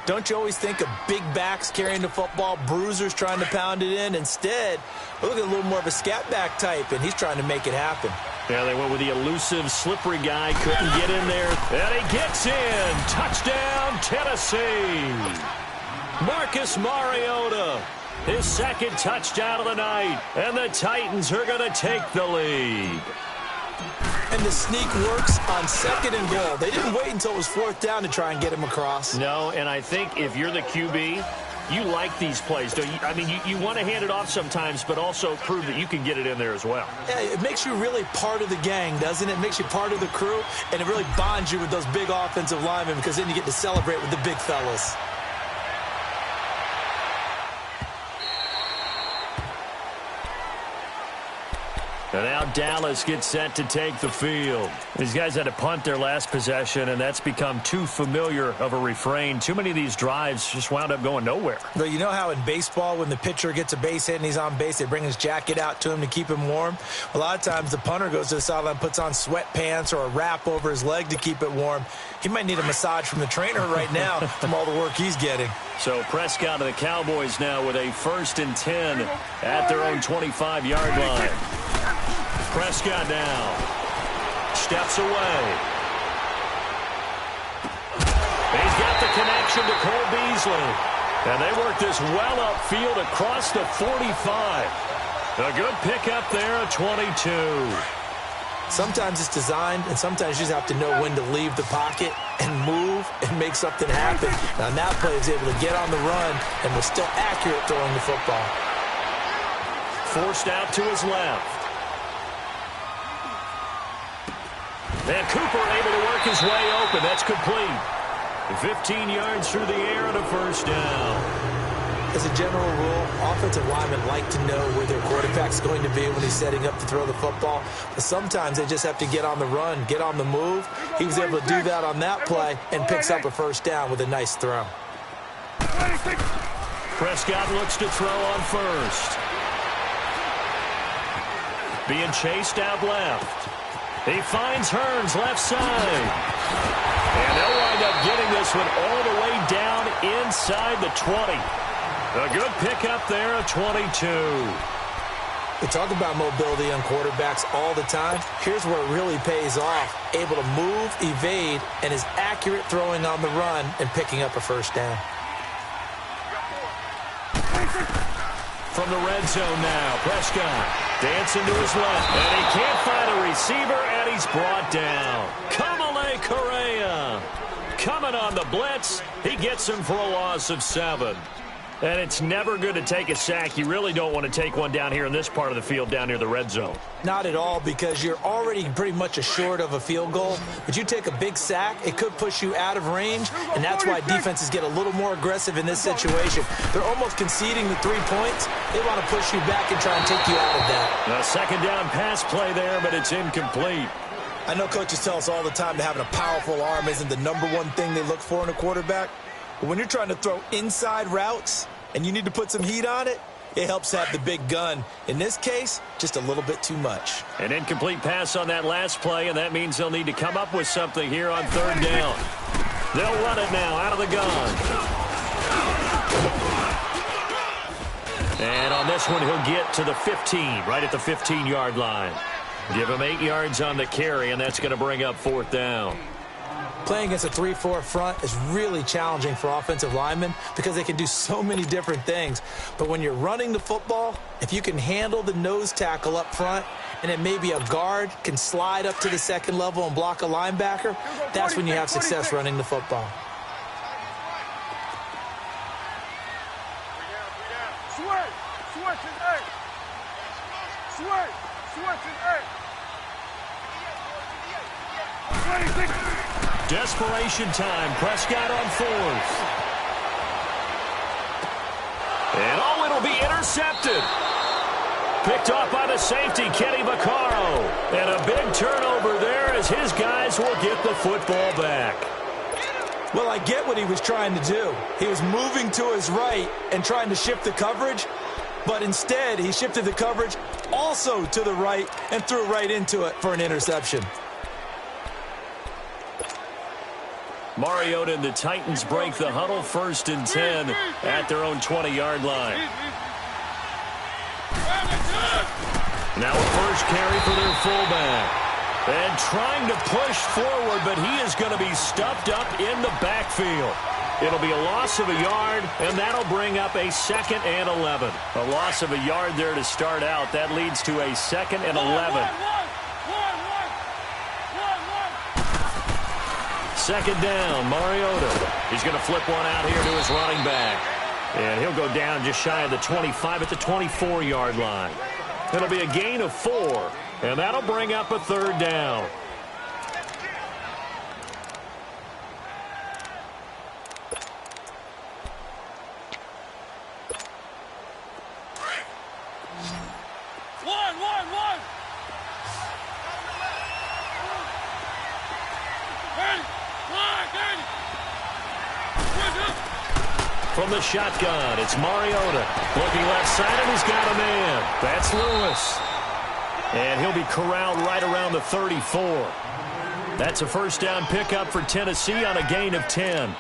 don't you always think of big backs carrying the football, bruisers trying to pound it in? Instead, we're looking at a little more of a scat back type, and he's trying to make it happen. Yeah, they went with the elusive, slippery guy. Couldn't get in there. And he gets in. Touchdown, Tennessee. Marcus Mariota, his 2nd touchdown of the night. And the Titans are going to take the lead. And the sneak works on 2nd and goal. They didn't wait until it was 4th down to try and get him across. No, and I think if you're the QB, you like these plays, don't you? I mean, you want to hand it off sometimes, but also prove that you can get it in there as well. Yeah, it makes you really part of the gang, doesn't it? It makes you part of the crew, and it really bonds you with those big offensive linemen because then you get to celebrate with the big fellas. And now Dallas gets set to take the field. These guys had to punt their last possession, and that's become too familiar of a refrain. Too many of these drives just wound up going nowhere. But you know how in baseball, when the pitcher gets a base hit and he's on base, they bring his jacket out to him to keep him warm? A lot of times the punter goes to the sideline, puts on sweatpants or a wrap over his leg to keep it warm. He might need a massage from the trainer right now from all the work he's getting. So Prescott and the Cowboys now with a 1st and 10 at their own 25-yard line. Prescott now steps away. He's got the connection to Cole Beasley. And they work this well upfield across the 45. A good pickup there at 22. Sometimes it's designed, and sometimes you just have to know when to leave the pocket and move and make something happen. Now, that play was able to get on the run and was still accurate throwing the football. Forced out to his left. And Cooper able to work his way open. That's complete. 15 yards through the air and a 1st down. As a general rule, offensive linemen like to know where their quarterback's going to be when he's setting up to throw the football. But sometimes they just have to get on the run, get on the move. He was able to do that on that play and picks up a 1st down with a nice throw. Prescott looks to throw on 1st. Being chased out left. He finds Hearns left side. And they'll wind up getting this one all the way down inside the 20. A good pickup there at 22. We talk about mobility on quarterbacks all the time. Here's where it really pays off. Able to move, evade, and is accurate throwing on the run and picking up a 1st down. From the red zone now, Prescott dancing to his left. And he can't find a receiver, and he's brought down. Kamale Correa coming on the blitz. He gets him for a loss of 7. And it's never good to take a sack. You really don't want to take one down here in this part of the field down near the red zone. Not at all, because you're already pretty much assured of a field goal. But you take a big sack, it could push you out of range, and that's why defenses get a little more aggressive in this situation. They're almost conceding the 3 points. They want to push you back and try and take you out of that. A 2nd down pass play there, but it's incomplete. I know coaches tell us all the time that having a powerful arm isn't the #1 thing they look for in a quarterback. But when you're trying to throw inside routes and you need to put some heat on it, it helps have the big gun. In this case, just a little bit too much. An incomplete pass on that last play, and that means they'll need to come up with something here on 3rd down. They'll run it now out of the gun. And on this one, he'll get to the 15, right at the 15-yard line. Give him 8 yards on the carry, and that's going to bring up 4th down. Playing against a 3-4 front is really challenging for offensive linemen because they can do so many different things. But when you're running the football, if you can handle the nose tackle up front and then maybe a guard can slide up to the 2nd level and block a linebacker, that's when you have success running the football. Desperation time. Prescott on 4th. And it'll be intercepted. Picked off by the safety, Kenny Vaccaro. And a big turnover there as his guys will get the football back. Well, I get what he was trying to do. He was moving to his right and trying to shift the coverage, but instead he shifted the coverage also to the right and threw right into it for an interception. Mariota and the Titans break the huddle, 1st and 10 at their own 20-yard line. Now a 1st carry for their fullback. And trying to push forward, but he is going to be stuffed up in the backfield. It'll be a loss of a yard, and that'll bring up a 2nd and 11. A loss of a yard there to start out. That leads to a 2nd and 11. 2nd down, Mariota. He's going to flip one out here to his running back. And he'll go down just shy of the 25 at the 24-yard line. It'll be a gain of 4, and that'll bring up a 3rd down. From the shotgun, it's Mariota. Looking left side, and he's got a man. That's Lewis. And he'll be corralled right around the 34. That's a first down pickup for Tennessee on a gain of 10.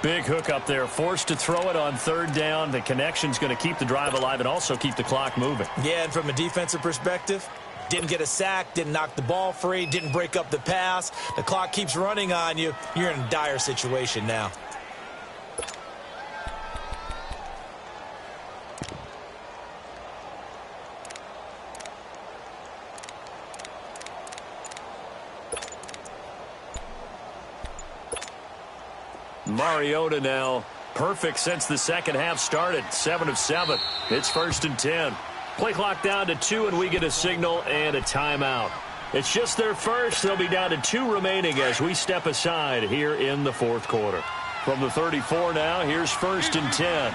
Big hook up there, forced to throw it on third down. The connection's going to keep the drive alive and also keep the clock moving. Yeah, and from a defensive perspective, didn't get a sack, didn't knock the ball free, didn't break up the pass. The clock keeps running on you. You're in a dire situation now. Mariota now, perfect since the second half started. 7 of 7. It's 1st and 10. Play clock down to 2, and we get a signal and a timeout. It's just their first. They'll be down to 2 remaining as we step aside here in the fourth quarter. From the 34 now, here's 1st and 10.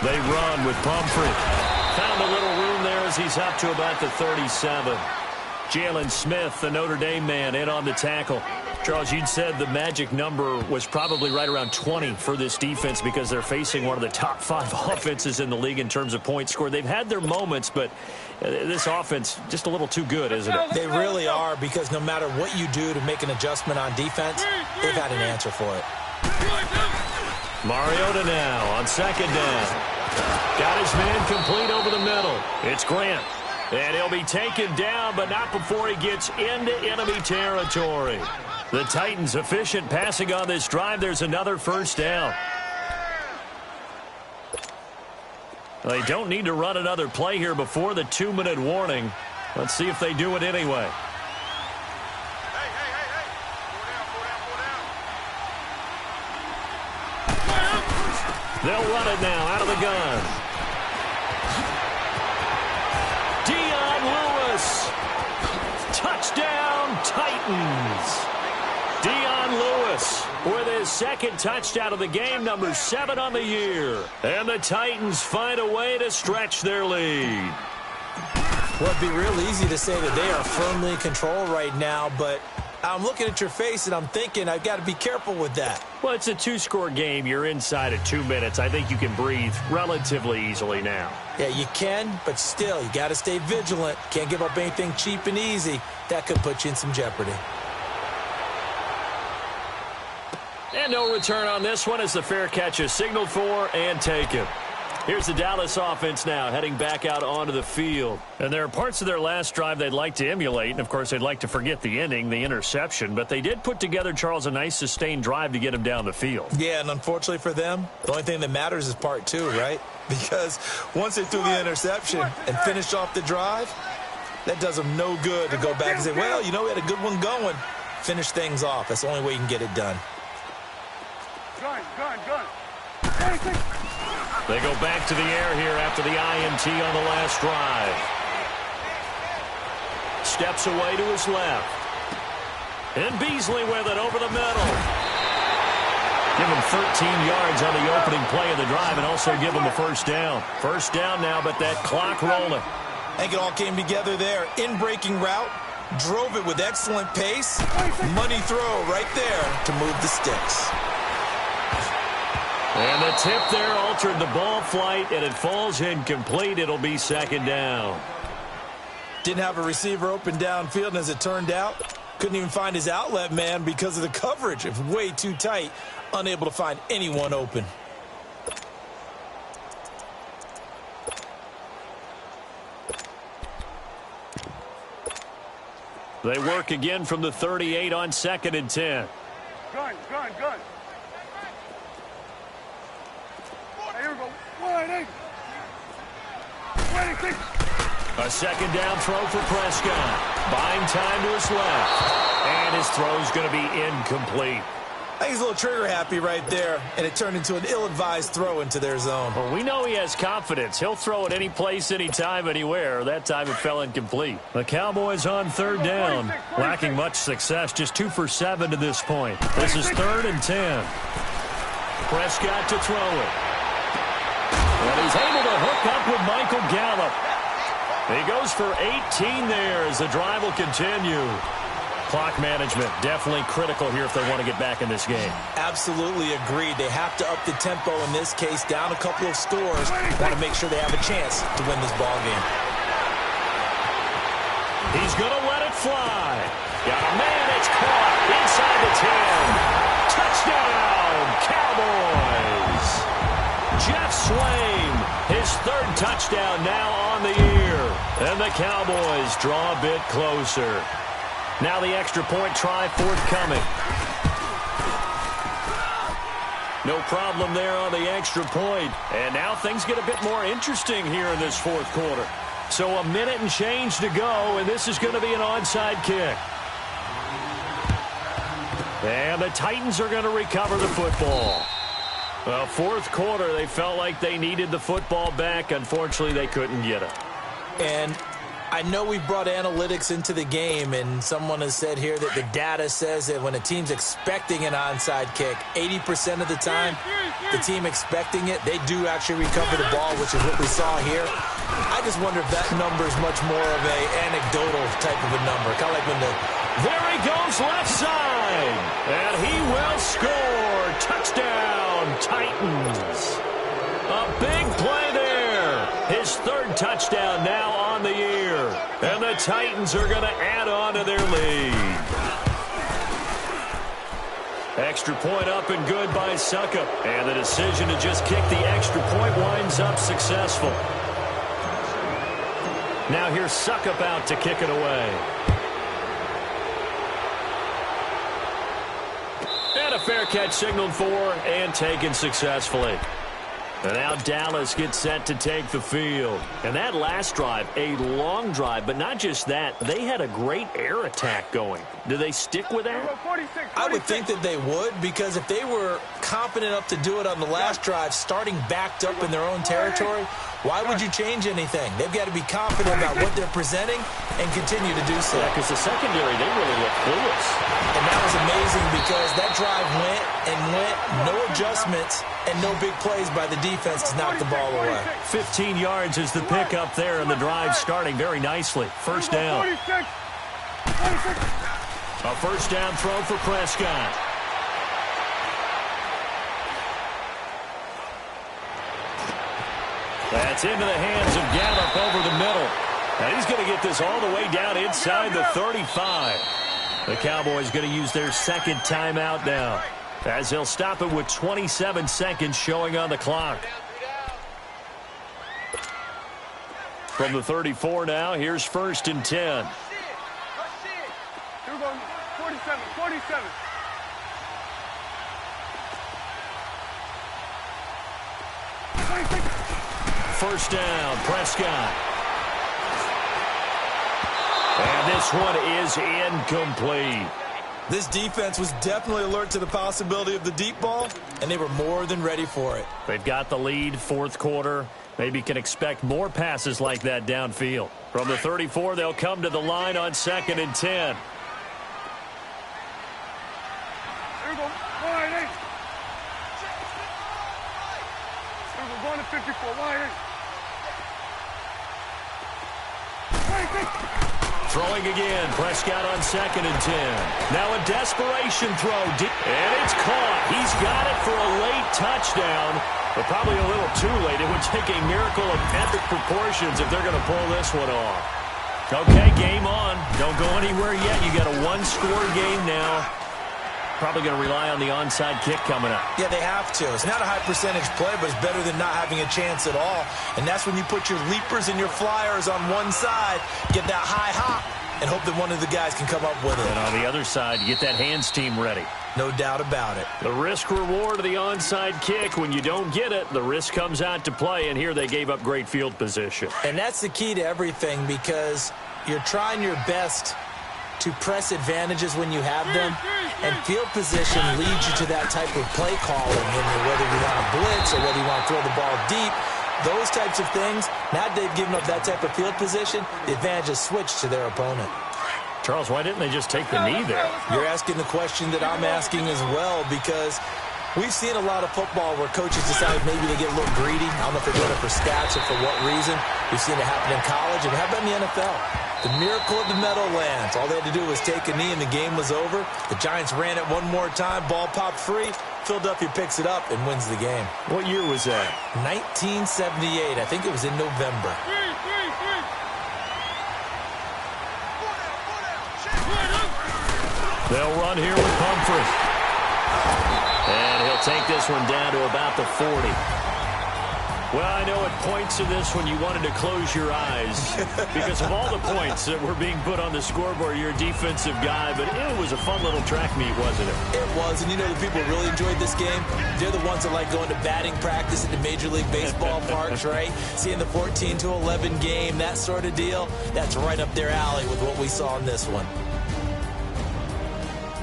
They run with Pumphrey. Found a little room there as he's up to about the 37. Jalen Smith, the Notre Dame man, in on the tackle. Charles, you'd said the magic number was probably right around 20 for this defense because they're facing one of the top 5 offenses in the league in terms of points scored. They've had their moments, but this offense just a little too good, isn't it? They really are, because no matter what you do to make an adjustment on defense, they've had an answer for it. Mariota now on second down. Got his man complete over the middle. It's Grant. And he'll be taken down, but not before he gets into enemy territory. The Titans efficient passing on this drive. There's another first down. They don't need to run another play here before the 2-minute warning. Let's see if they do it anyway. They'll run it now out of the gun. Lewis. Touchdown, Titans. Dion Lewis with his second touchdown of the game, number 7 on the year. And the Titans find a way to stretch their lead. Well, it'd be real easy to say that they are firmly in control right now, but I'm looking at your face and I'm thinking I've got to be careful with that. Well, it's a 2-score game. You're inside of 2 minutes. I think you can breathe relatively easily now. Yeah, you can, but still, you got to stay vigilant. Can't give up anything cheap and easy. That could put you in some jeopardy. And no return on this one as the fair catch is signaled for and taken. Here's the Dallas offense now heading back out onto the field. And there are parts of their last drive they'd like to emulate. And, of course, they'd like to forget the ending, the interception. But they did put together, Charles, a nice sustained drive to get him down the field. Yeah, and unfortunately for them, the only thing that matters is part 2, right? Because once they threw the interception and finished off the drive, that does them no good to go back and say, well, you know, we had a good one going. Finish things off. That's the only way you can get it done. Gun. They go back to the air here after the INT on the last drive. Steps away to his left. And Beasley with it over the middle. Give him 13 yards on the opening play of the drive and also give him a first down. First down now, but that clock rolling. I think it all came together there. In-breaking route. Drove it with excellent pace. Money throw right there to move the sticks. And the tip there altered the ball flight, and it falls incomplete. It'll be second down. Didn't have a receiver open downfield, and as it turned out, couldn't even find his outlet man because of the coverage. It was way too tight, unable to find anyone open. They work again from the 38 on 2nd and 10. Gun. Here we go. 180. A second down throw for Prescott. Buying time to his left. And his throw's going to be incomplete. I think he's a little trigger happy right there, and it turned into an ill-advised throw into their zone. Well, we know he has confidence. He'll throw it any place, anytime, anywhere. That time it fell incomplete. The Cowboys on third down. Lacking much success, just 2 for 7 to this point. This is 3rd and 10. Prescott to throw it. And he's able to hook up with Michael Gallup. He goes for 18 there as the drive will continue. Clock management, definitely critical here if they want to get back in this game. Absolutely agreed. They have to up the tempo in this case, down a couple of scores. Want to make sure they have a chance to win this ball game. He's going to let it fly. Got a man, it's caught inside the 10. Touchdown, Cowboys. Jeff Swain, his third touchdown now on the year. And the Cowboys draw a bit closer. Now the extra point try forthcoming. No problem there on the extra point. And now things get a bit more interesting here in this fourth quarter. So a minute and change to go, and this is going to be an onside kick. And the Titans are going to recover the football. Well, fourth quarter, they felt like they needed the football back. Unfortunately, they couldn't get it. And I know we brought analytics into the game, and someone has said here that the data says that when a team's expecting an onside kick, 80% of the time, the team expecting it, they do actually recover the ball, which is what we saw here. I just wonder if that number is much more of an anecdotal type of a number. Kind of like when the... There he goes left side, and he will score. Touchdown, Titans. A big play there. His third touchdown now on the year. And the Titans are going to add on to their lead. Extra point up and good by Suckup. And the decision to just kick the extra point winds up successful. Now here's Suckup out to kick it away. And a fair catch signaled for and taken successfully. And now Dallas gets set to take the field. And that last drive, a long drive, but not just that. They had a great air attack going. Do they stick with that? I would think that they would, because if they were confident enough to do it on the last drive, starting backed up in their own territory, why would you change anything? They've got to be confident about what they're presenting and continue to do so. Yeah, because the secondary, they really look clueless. And that was amazing because that drive went and went, no adjustments, and no big plays by the defense to knock the ball away. 15 yards is the pickup there, and the drive starting very nicely. First down. A first down throw for Prescott. That's into the hands of Gallup over the middle. And he's going to get this all the way down inside the 35. The Cowboys going to use their second timeout now, as they'll stop it with 27 seconds showing on the clock. From the 34 now, here's first and 10. Here we go. 47, 47. First down, Prescott. And this one is incomplete. This defense was definitely alert to the possibility of the deep ball, and they were more than ready for it. They've got the lead, fourth quarter. Maybe can expect more passes like that downfield. From the 34, they'll come to the line on second and 10. Here we go. Line 8. Here we go. Going to 54. Line 8. Throwing again, Prescott on second and 10. Now a desperation throw, and it's caught. He's got it for a late touchdown, but probably a little too late. It would take a miracle of epic proportions if they're going to pull this one off. Okay, game on. Don't go anywhere yet. You got a one-score game now. Probably going to rely on the onside kick coming up. Yeah, they have to. It's not a high-percentage play, but it's better than not having a chance at all. And that's when you put your leapers and your flyers on one side, get that high hop, and hope that one of the guys can come up with it. And on the other side, you get that hands team ready. No doubt about it. The risk-reward of the onside kick, when you don't get it, the risk comes out to play, and here they gave up great field position. And that's the key to everything, because you're trying your best to press advantages when you have them, and field position leads you to that type of play calling, whether you want to blitz or whether you want to throw the ball deep, those types of things. Now they've given up that type of field position, the advantage is switched to their opponent. Charles, why didn't they just take the knee there? You're asking the question that I'm asking as well, because we've seen a lot of football where coaches decide maybe they get a little greedy. I don't know if they're doing it for stats or for what reason. We've seen it happen in college, and how about in the NFL? The miracle of the Meadowlands. All they had to do was take a knee and the game was over. The Giants ran it one more time. Ball popped free. Philadelphia picks it up and wins the game. What year was that? 1978. I think it was in November. They'll run here with Humphrey. And he'll take this one down to about the 40. Well, I know at points in this one you wanted to close your eyes because of all the points that were being put on the scoreboard. You're a defensive guy, but it was a fun little track meet, wasn't it? It was, and you know the people who really enjoyed this game? They're the ones that like going to batting practice at the Major League Baseball parks, right? Seeing the 14-11 game, that sort of deal, that's right up their alley with what we saw in this one.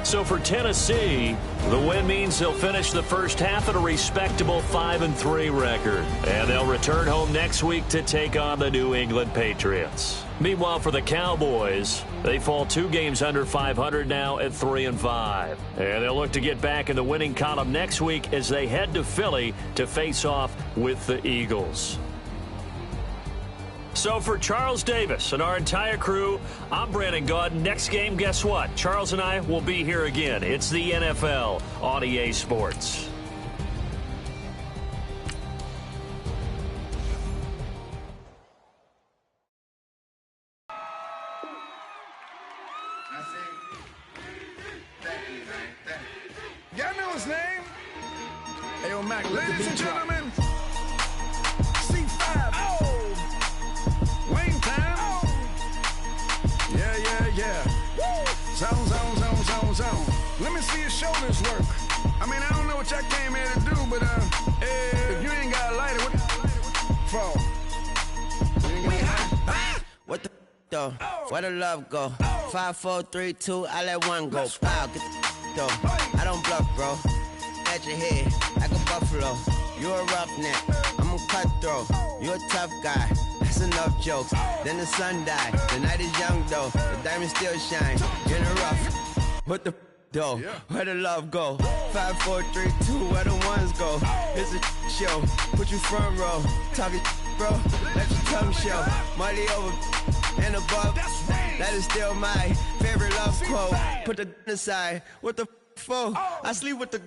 So for Tennessee, the win means they'll finish the first half at a respectable 5-3 record. And they'll return home next week to take on the New England Patriots. Meanwhile, for the Cowboys, they fall 2 games under 500 now at 3-5. And they'll look to get back in the winning column next week as they head to Philly to face off with the Eagles. So for Charles Davis and our entire crew, I'm Brandon Gaudin. Next game, guess what? Charles and I will be here again. It's the NFL on EA Sports. Y'all know his name? Hey, yo, Mac, ladies and gentlemen, C5. Wayne time. Yeah. Zone. Let me see your shoulders work. I mean, I don't know what y'all came here to do, but if you ain't got a lighter, what for? What the though? Where the love go? 5, 4, 3, 2, I let one go. Wow, get the though. I don't bluff, bro. At your head like a buffalo. You a roughneck, I'm a cutthroat. You a tough guy. That's enough jokes. Then the sun died. The night is young though. The diamonds still shine. In the rough. What the though? Where the love go? 5, 4, 3, 2. Where the ones go? It's a show. Put you front row. Talking bro. Let your tongue show. Money over and above. That is still my favorite love quote. Put the aside. What the for? I sleep with the.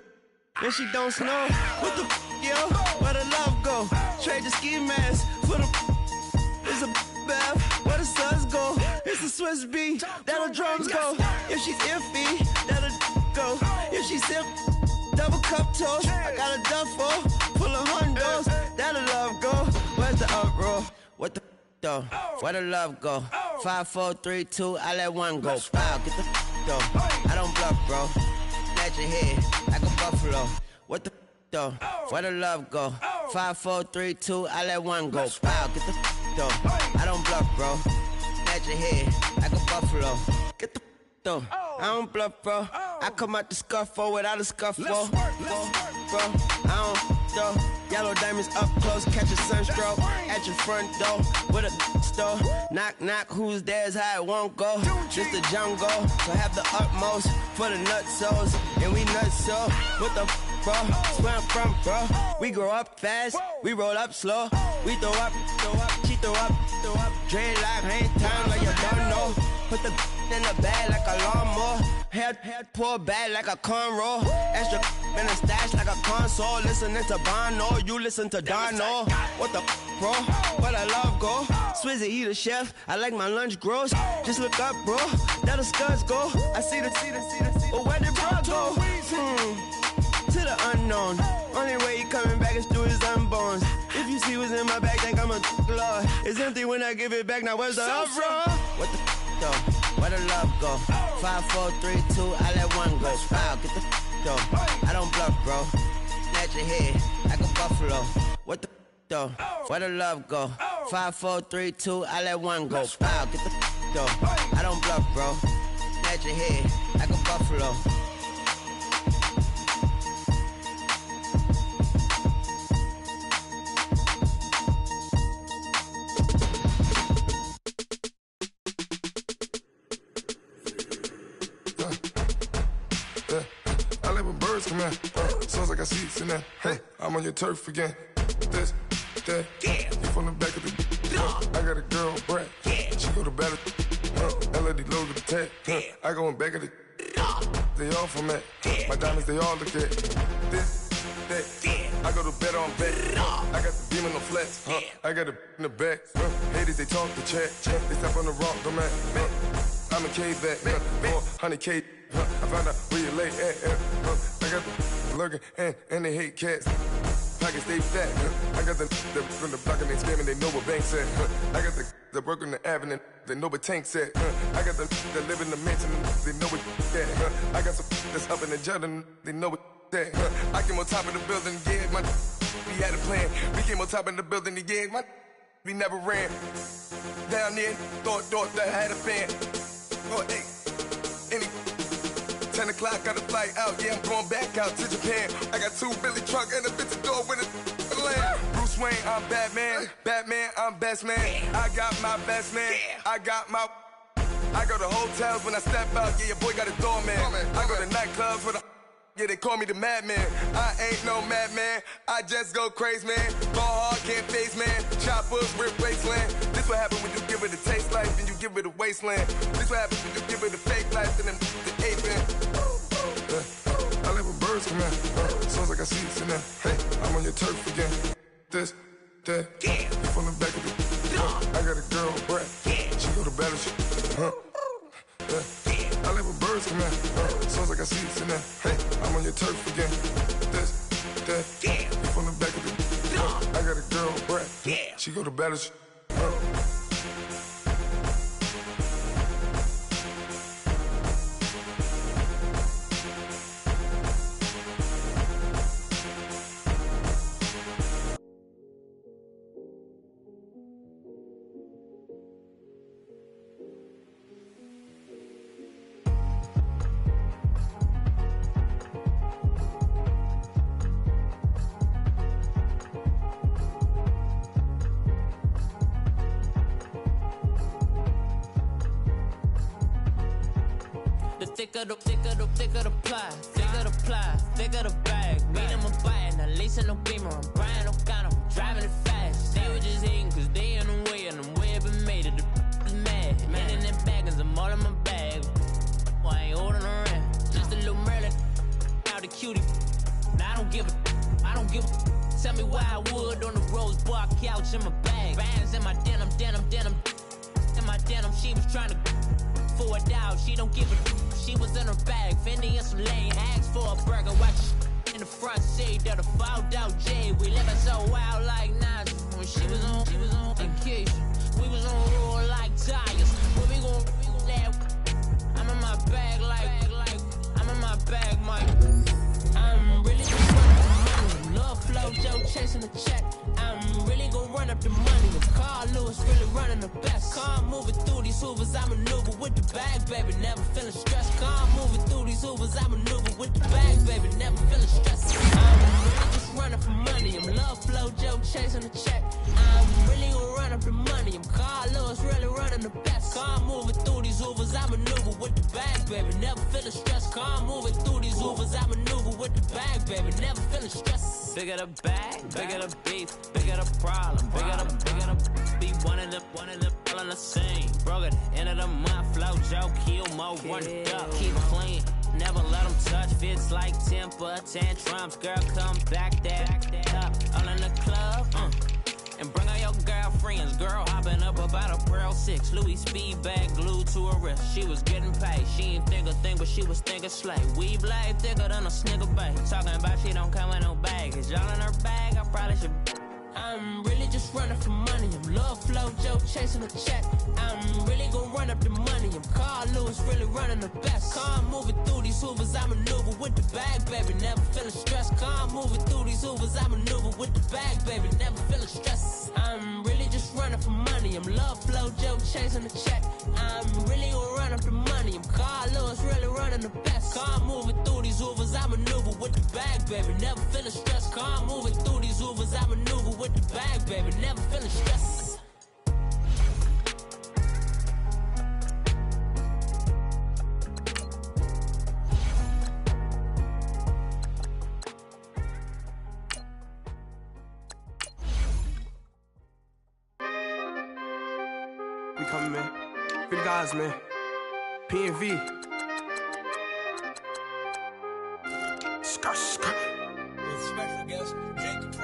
And she don't snow. What the yo? Where the love go? Trade the ski mask for the. It's a bath. Where the suns go? It's a Swiss beat. That'll drums go. If she's iffy, that'll go. If she's sip, double cup toast. I got a duffel full of hundos. That'll love go. Where's the uproar? What the though? Where the love go? 5, 4, 3, 2. I let one go. Wow, get the though. I don't bluff, bro. At your head like a buffalo. What the though? Where the love go? 5, 4, 3, 2. I let one go. Wow, get the though. I don't bluff, bro. At your head like a buffalo. Get the though. I don't bluff, bro. I come out the scuffle without a scuffle. Bro, I don't though. Yellow diamonds up close, catch a sunstroke at your front door with a store. Knock, knock, who's there's how it won't go. Just the jungle, so have the utmost for the nutsos. And we nuts so, what the bro? Where I'm from, bro. We grow up fast, we roll up slow. We throw up, she throw up. Dreadlock, ain't time like you don't know. Put the in the bag like a lawnmower. Hair pull back like a cornrow. Extra in the stash like a console. Listening to Bono, you listen to Dono. What the bro? Where the love go? Swizzy, he the chef. I like my lunch gross. Just look up, bro. That'll scuds go. I see the. But where did bro go? To the unknown. Only way he coming back is through his unborns. If you see what's in my bag, think I'm a lord. It's empty when I give it back. Now where's the up, bro? What the though? Where the love go? 5, 4, 3, 2. I let one go. Wow, get the though. I don't bluff, bro. At your head like a buffalo. What the though? Where the love go? 5, 4, 3, 2. I let one go. Wow, get the though. I don't bluff, bro. At your head like a buffalo. Come here, sounds like I seats in there. Hey, I'm on your turf again. This, that, you from the back of the. I got a girl, Brad. She go to battle. check. I go in back of the. They all for me. My diamonds, they all look at this, that. I go to bed on bed. I got the beam on the flex. I got it in the back. Haters, they talk the chat. They step on the rock, go man. I'm a K-back, 400K. I found out where you lay at. I got the lurking and they hate cats. Pockets stay fat. I got the from the block and they scamming, they know what banks at. I got the work on the avenue, they know what tanks at. I got the that live in the mansion, they know what that. I got some that's up in the jungle, they know what that. I came on top of the building, yeah, we had a plan. We came on top of the building, yeah, we never ran. Down there, thought that had a fan. Oh, hey, 10 o'clock, got a flight out, yeah, I'm going back out to Japan. I got 2 Billy truck and a bitch door with a land. Bruce Wayne, I'm Batman, I'm best man. I got my best man, I go to hotels when I step out, yeah, your boy got a doorman. I go to nightclubs with yeah, they call me the madman. I ain't no madman, I just go crazy, man. Ball hard, can't face, man. Choppers, rip wasteland. This what happens when you give it a taste life and you give it a wasteland. This what happens when you give it a fake life and then the ape in. I like when birds come in. Sounds like I see it in there. Hey, I'm on your turf again. This, that. You from the back of the. I got a girl, Brett. She go to battle. I like when birds come in. Sounds like I see it in there. Hey, I'm on your turf again. This, that. You from the back of the. I got a girl, Brett. She go to battle. thicker the ply, thicker the bag. Meet them a bite, now lace in no beamer. I'm Brian O'Connor, I'm driving it fast. They were just hating cause they in the way, and the way I've been made it, the is mad. Man in that bag, cause I'm all in my bag. Well, I ain't holding around, just a little Merlin, out the cutie. Now I don't give a. Tell me why I would on the rose bar couch in my bag. Bands in my denim. In my denim, she was trying to for it out. She don't give a. She was in her bag. Fendi and some lane. Asked for a burger. Watch in the front seat of the fouled out J. We living so wild like Nas. When she was on vacation. We was on roll like tires. Where we gon' that? I'm in my bag like I'm in my bag, Mike. I'm really just running the money. Love flow, Joe chasing the check. I'm really gon' run up the money. If Carl Lewis really running the best. Car moving through these Hoovers, I maneuver with the bag, baby. Never feeling stressed. Car moving through these Hoovers, I maneuver with the bag, baby. Never feeling stressed. I'm really just running for money. I'm love flow, Joe chasing the check. I'm really gon' run up the money. I'm Carl Lewis really running the best. Car moving through these Hoovers, I maneuver with the bag, baby. Never feeling stressed. Car moving through these Hoovers, I maneuver with the bag, baby. Never feeling stressed. Bigger the bag, bigger the beef, bigger the problem, bigger the be one in the all in the same. Broke at the end of the month, flow Joe, kill mo, run it up, keep clean. Never let them touch, fits like temper tantrums. Girl, come back that up, all in the club, and bring all your girlfriends. Girl hopping up about a Pearl 6 Louis speed bag glued to her wrist. She was getting paid, she ain't think a thing, but she was thinking slay. We blade thicker than a snigger bag. Talking about she don't come with no baggage. Y'all in her bag, I probably should. I'm really just running for money. I'm love flow, Joe chasing a check. I'm really gon' run up the money. I'm Carl Lewis, really running the best. Car moving through these Hoovers, I maneuver with the bag, baby. Never feeling stressed. Car moving through these Hoovers, I maneuver with the bag, baby. Never feeling stressed. I'm really just running for money. I'm love flow, Joe chasing the check. I'm really gon' run up the money. I'm Carl Lewis, really running the best. Car moving through these Hoovers, I maneuver with the bag, baby. Never feeling stressed. Car moving through these Hoovers, I maneuver with the bag, baby. Never feeling stressed. We coming, man. Free the guys, man. P&V. Skirt. Special guest, Jake the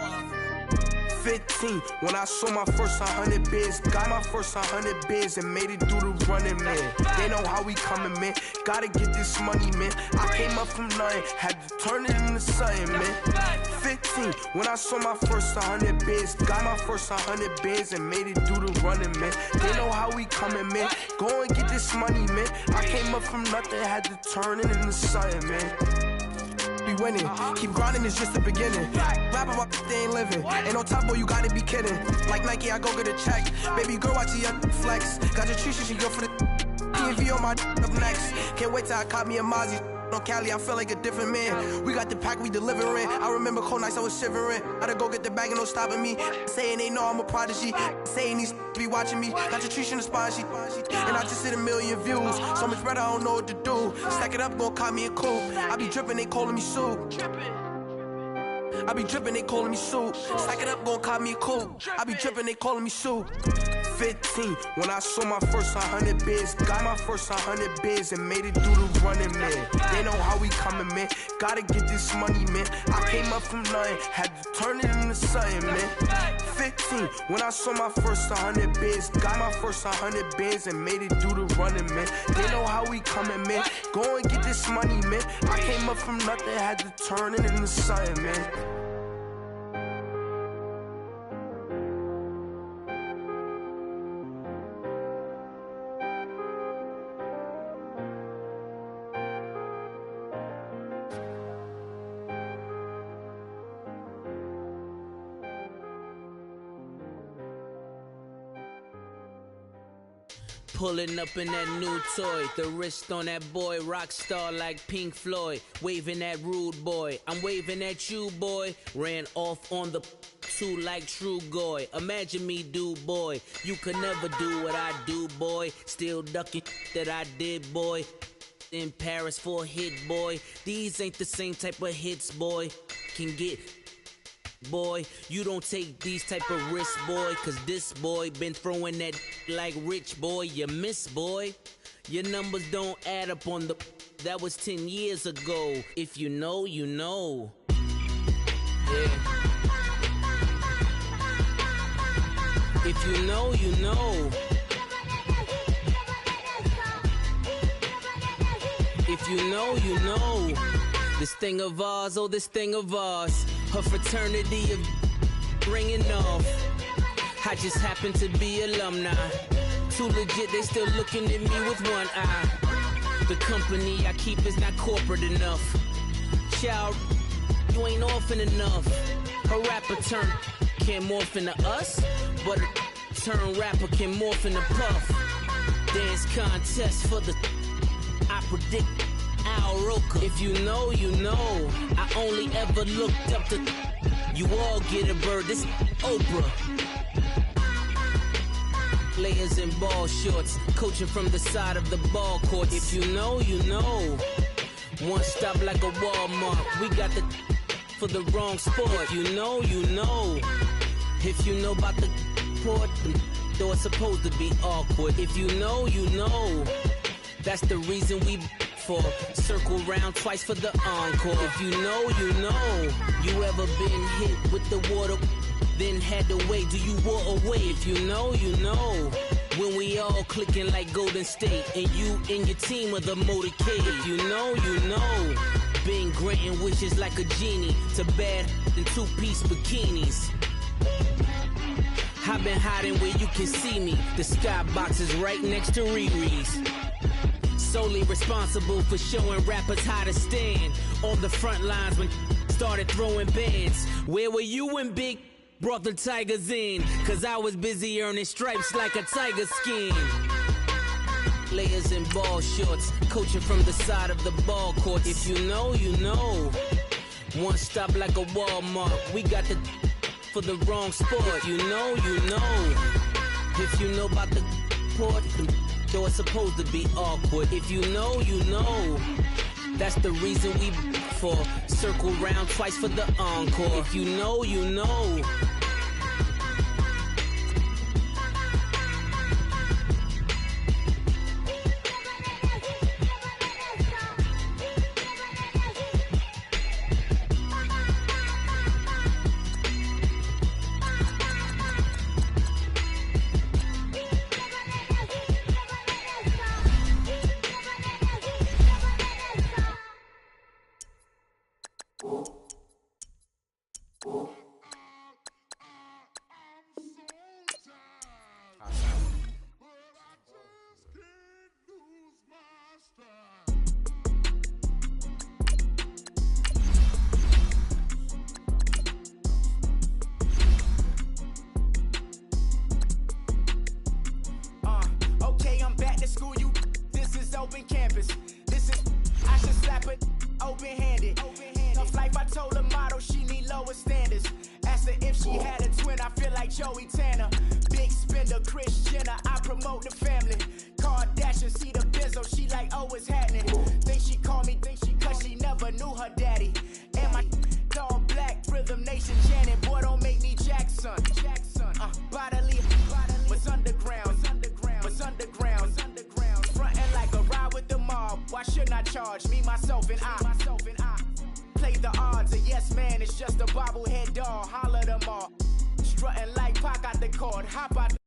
15, when I saw my first 100 bids, got my first 100 bids and made it through the running, man. They know how we coming, man. Gotta get this money, man. I came up from nothing, had to turn it into something, man. 15, when I saw my first 100 bids, got my first 100 bids and made it through the running, man. They know how we coming, man. Go and get this money, man. I came up from nothing, had to turn it into something, man. Be winning, keep grinding, it's just the beginning. Rap about they ain't living. Ain't no top boy, you gotta be kidding. Like Nike, I go get a check. Baby girl, watch your flex. Got your tree, she go for the TV on my up next. Can't wait till I caught me a Mozzie. On Cali, I feel like a different man. We got the pack, we delivering. I remember cold nights, I was shivering. Gotta go get the bag and no stopping me. Saying they know I'm a prodigy. Saying these be watching me. Got your tree in the spine, and I just hit 1 million views. So much better, I don't know what to do. Stack it up, gon' call me a coupe. I be dripping, they calling me Sue. I be dripping, they calling me Sue. Stack it up, gon' call me a coupe. I be dripping, they calling me Sue. 15, when I saw my first 100 bids, got my first 100 bids and made it through the running, man. They know how we coming, man. Gotta get this money, man. I came up from nothing, had to turn it into something, man. 15, when I saw my first 100 bids, got my first 100 bids and made it through the running, man. They know how we coming, man. Go and get this money, man. I came up from nothing, had to turn it into something, man. Pulling up in that new toy, the wrist on that boy, rock star like Pink Floyd, waving at rude boy, I'm waving at you boy, ran off on the two like True Goy, imagine me do boy, you could never do what I do boy, still ducking that I did boy, in Paris for a hit boy, these ain't the same type of hits boy, can get boy, you don't take these type of risks, boy, cause this boy been throwing that like rich boy, you miss, boy. Your numbers don't add up on the, that was 10 years ago. If you know, you know. Yeah. If you know, you know. If you know, you know. This thing of ours, oh, this thing of ours. Her fraternity of ringing off. I just happen to be alumni. Too legit, they still looking at me with one eye. The company I keep is not corporate enough. Child, you ain't orphan enough. Her rapper turn can't morph into us, but a turn rapper can morph into Puff. Dance contest for the, I predict Al Roker. If you know, you know. I only ever looked up to, you all get a bird, this Oprah. Layers in ball shorts, coaching from the side of the ball court. If you know, you know. One stop like a Walmart. We got the for the wrong sport. If you know, you know. If you know about the port, though it's supposed to be awkward. If you know, you know. That's the reason we for circle round twice for the encore. If you know, you know. You ever been hit with the water? Then had to wait, do you walk away? If you know, you know. When we all clicking like Golden State, and you and your team are the motorcade. If you know, you know. Been granting wishes like a genie to bad in two-piece bikinis. I've been hiding where you can see me. The skybox is right next to Riri's. Solely responsible for showing rappers how to stand on the front lines when started throwing bands. Where were you when Big brought the Tigers in? Cause I was busy earning stripes like a tiger skin. Layers in ball shorts, coaching from the side of the ball court. If you know, you know. One stop like a Walmart. We got the for the wrong sport. If you know, you know. If you know about the port, though it's supposed to be awkward. If you know, you know. That's the reason we for circle round twice for the encore. If you know, you know. open campus. Listen, I should slap it open-handed. Tough life, I told her motto, she need lower standards. Asked her if she had a twin, I feel like Joey Tanner. Big spender, Kris Jenner, I promote the family. Kardashian, see the Benzo, she like, oh, it's happening. Think she called me, cause she never knew her daddy. And my dog black, Rhythm Nation Janet, boy, don't make me Jackson. Bodily, was underground. Frontin' like a ride with the mob. Why shouldn't I charge me, myself, and I? Play the odds, a yes man, it's just a bobblehead doll. Holler them all. Strutting like Pac out the court, hop out the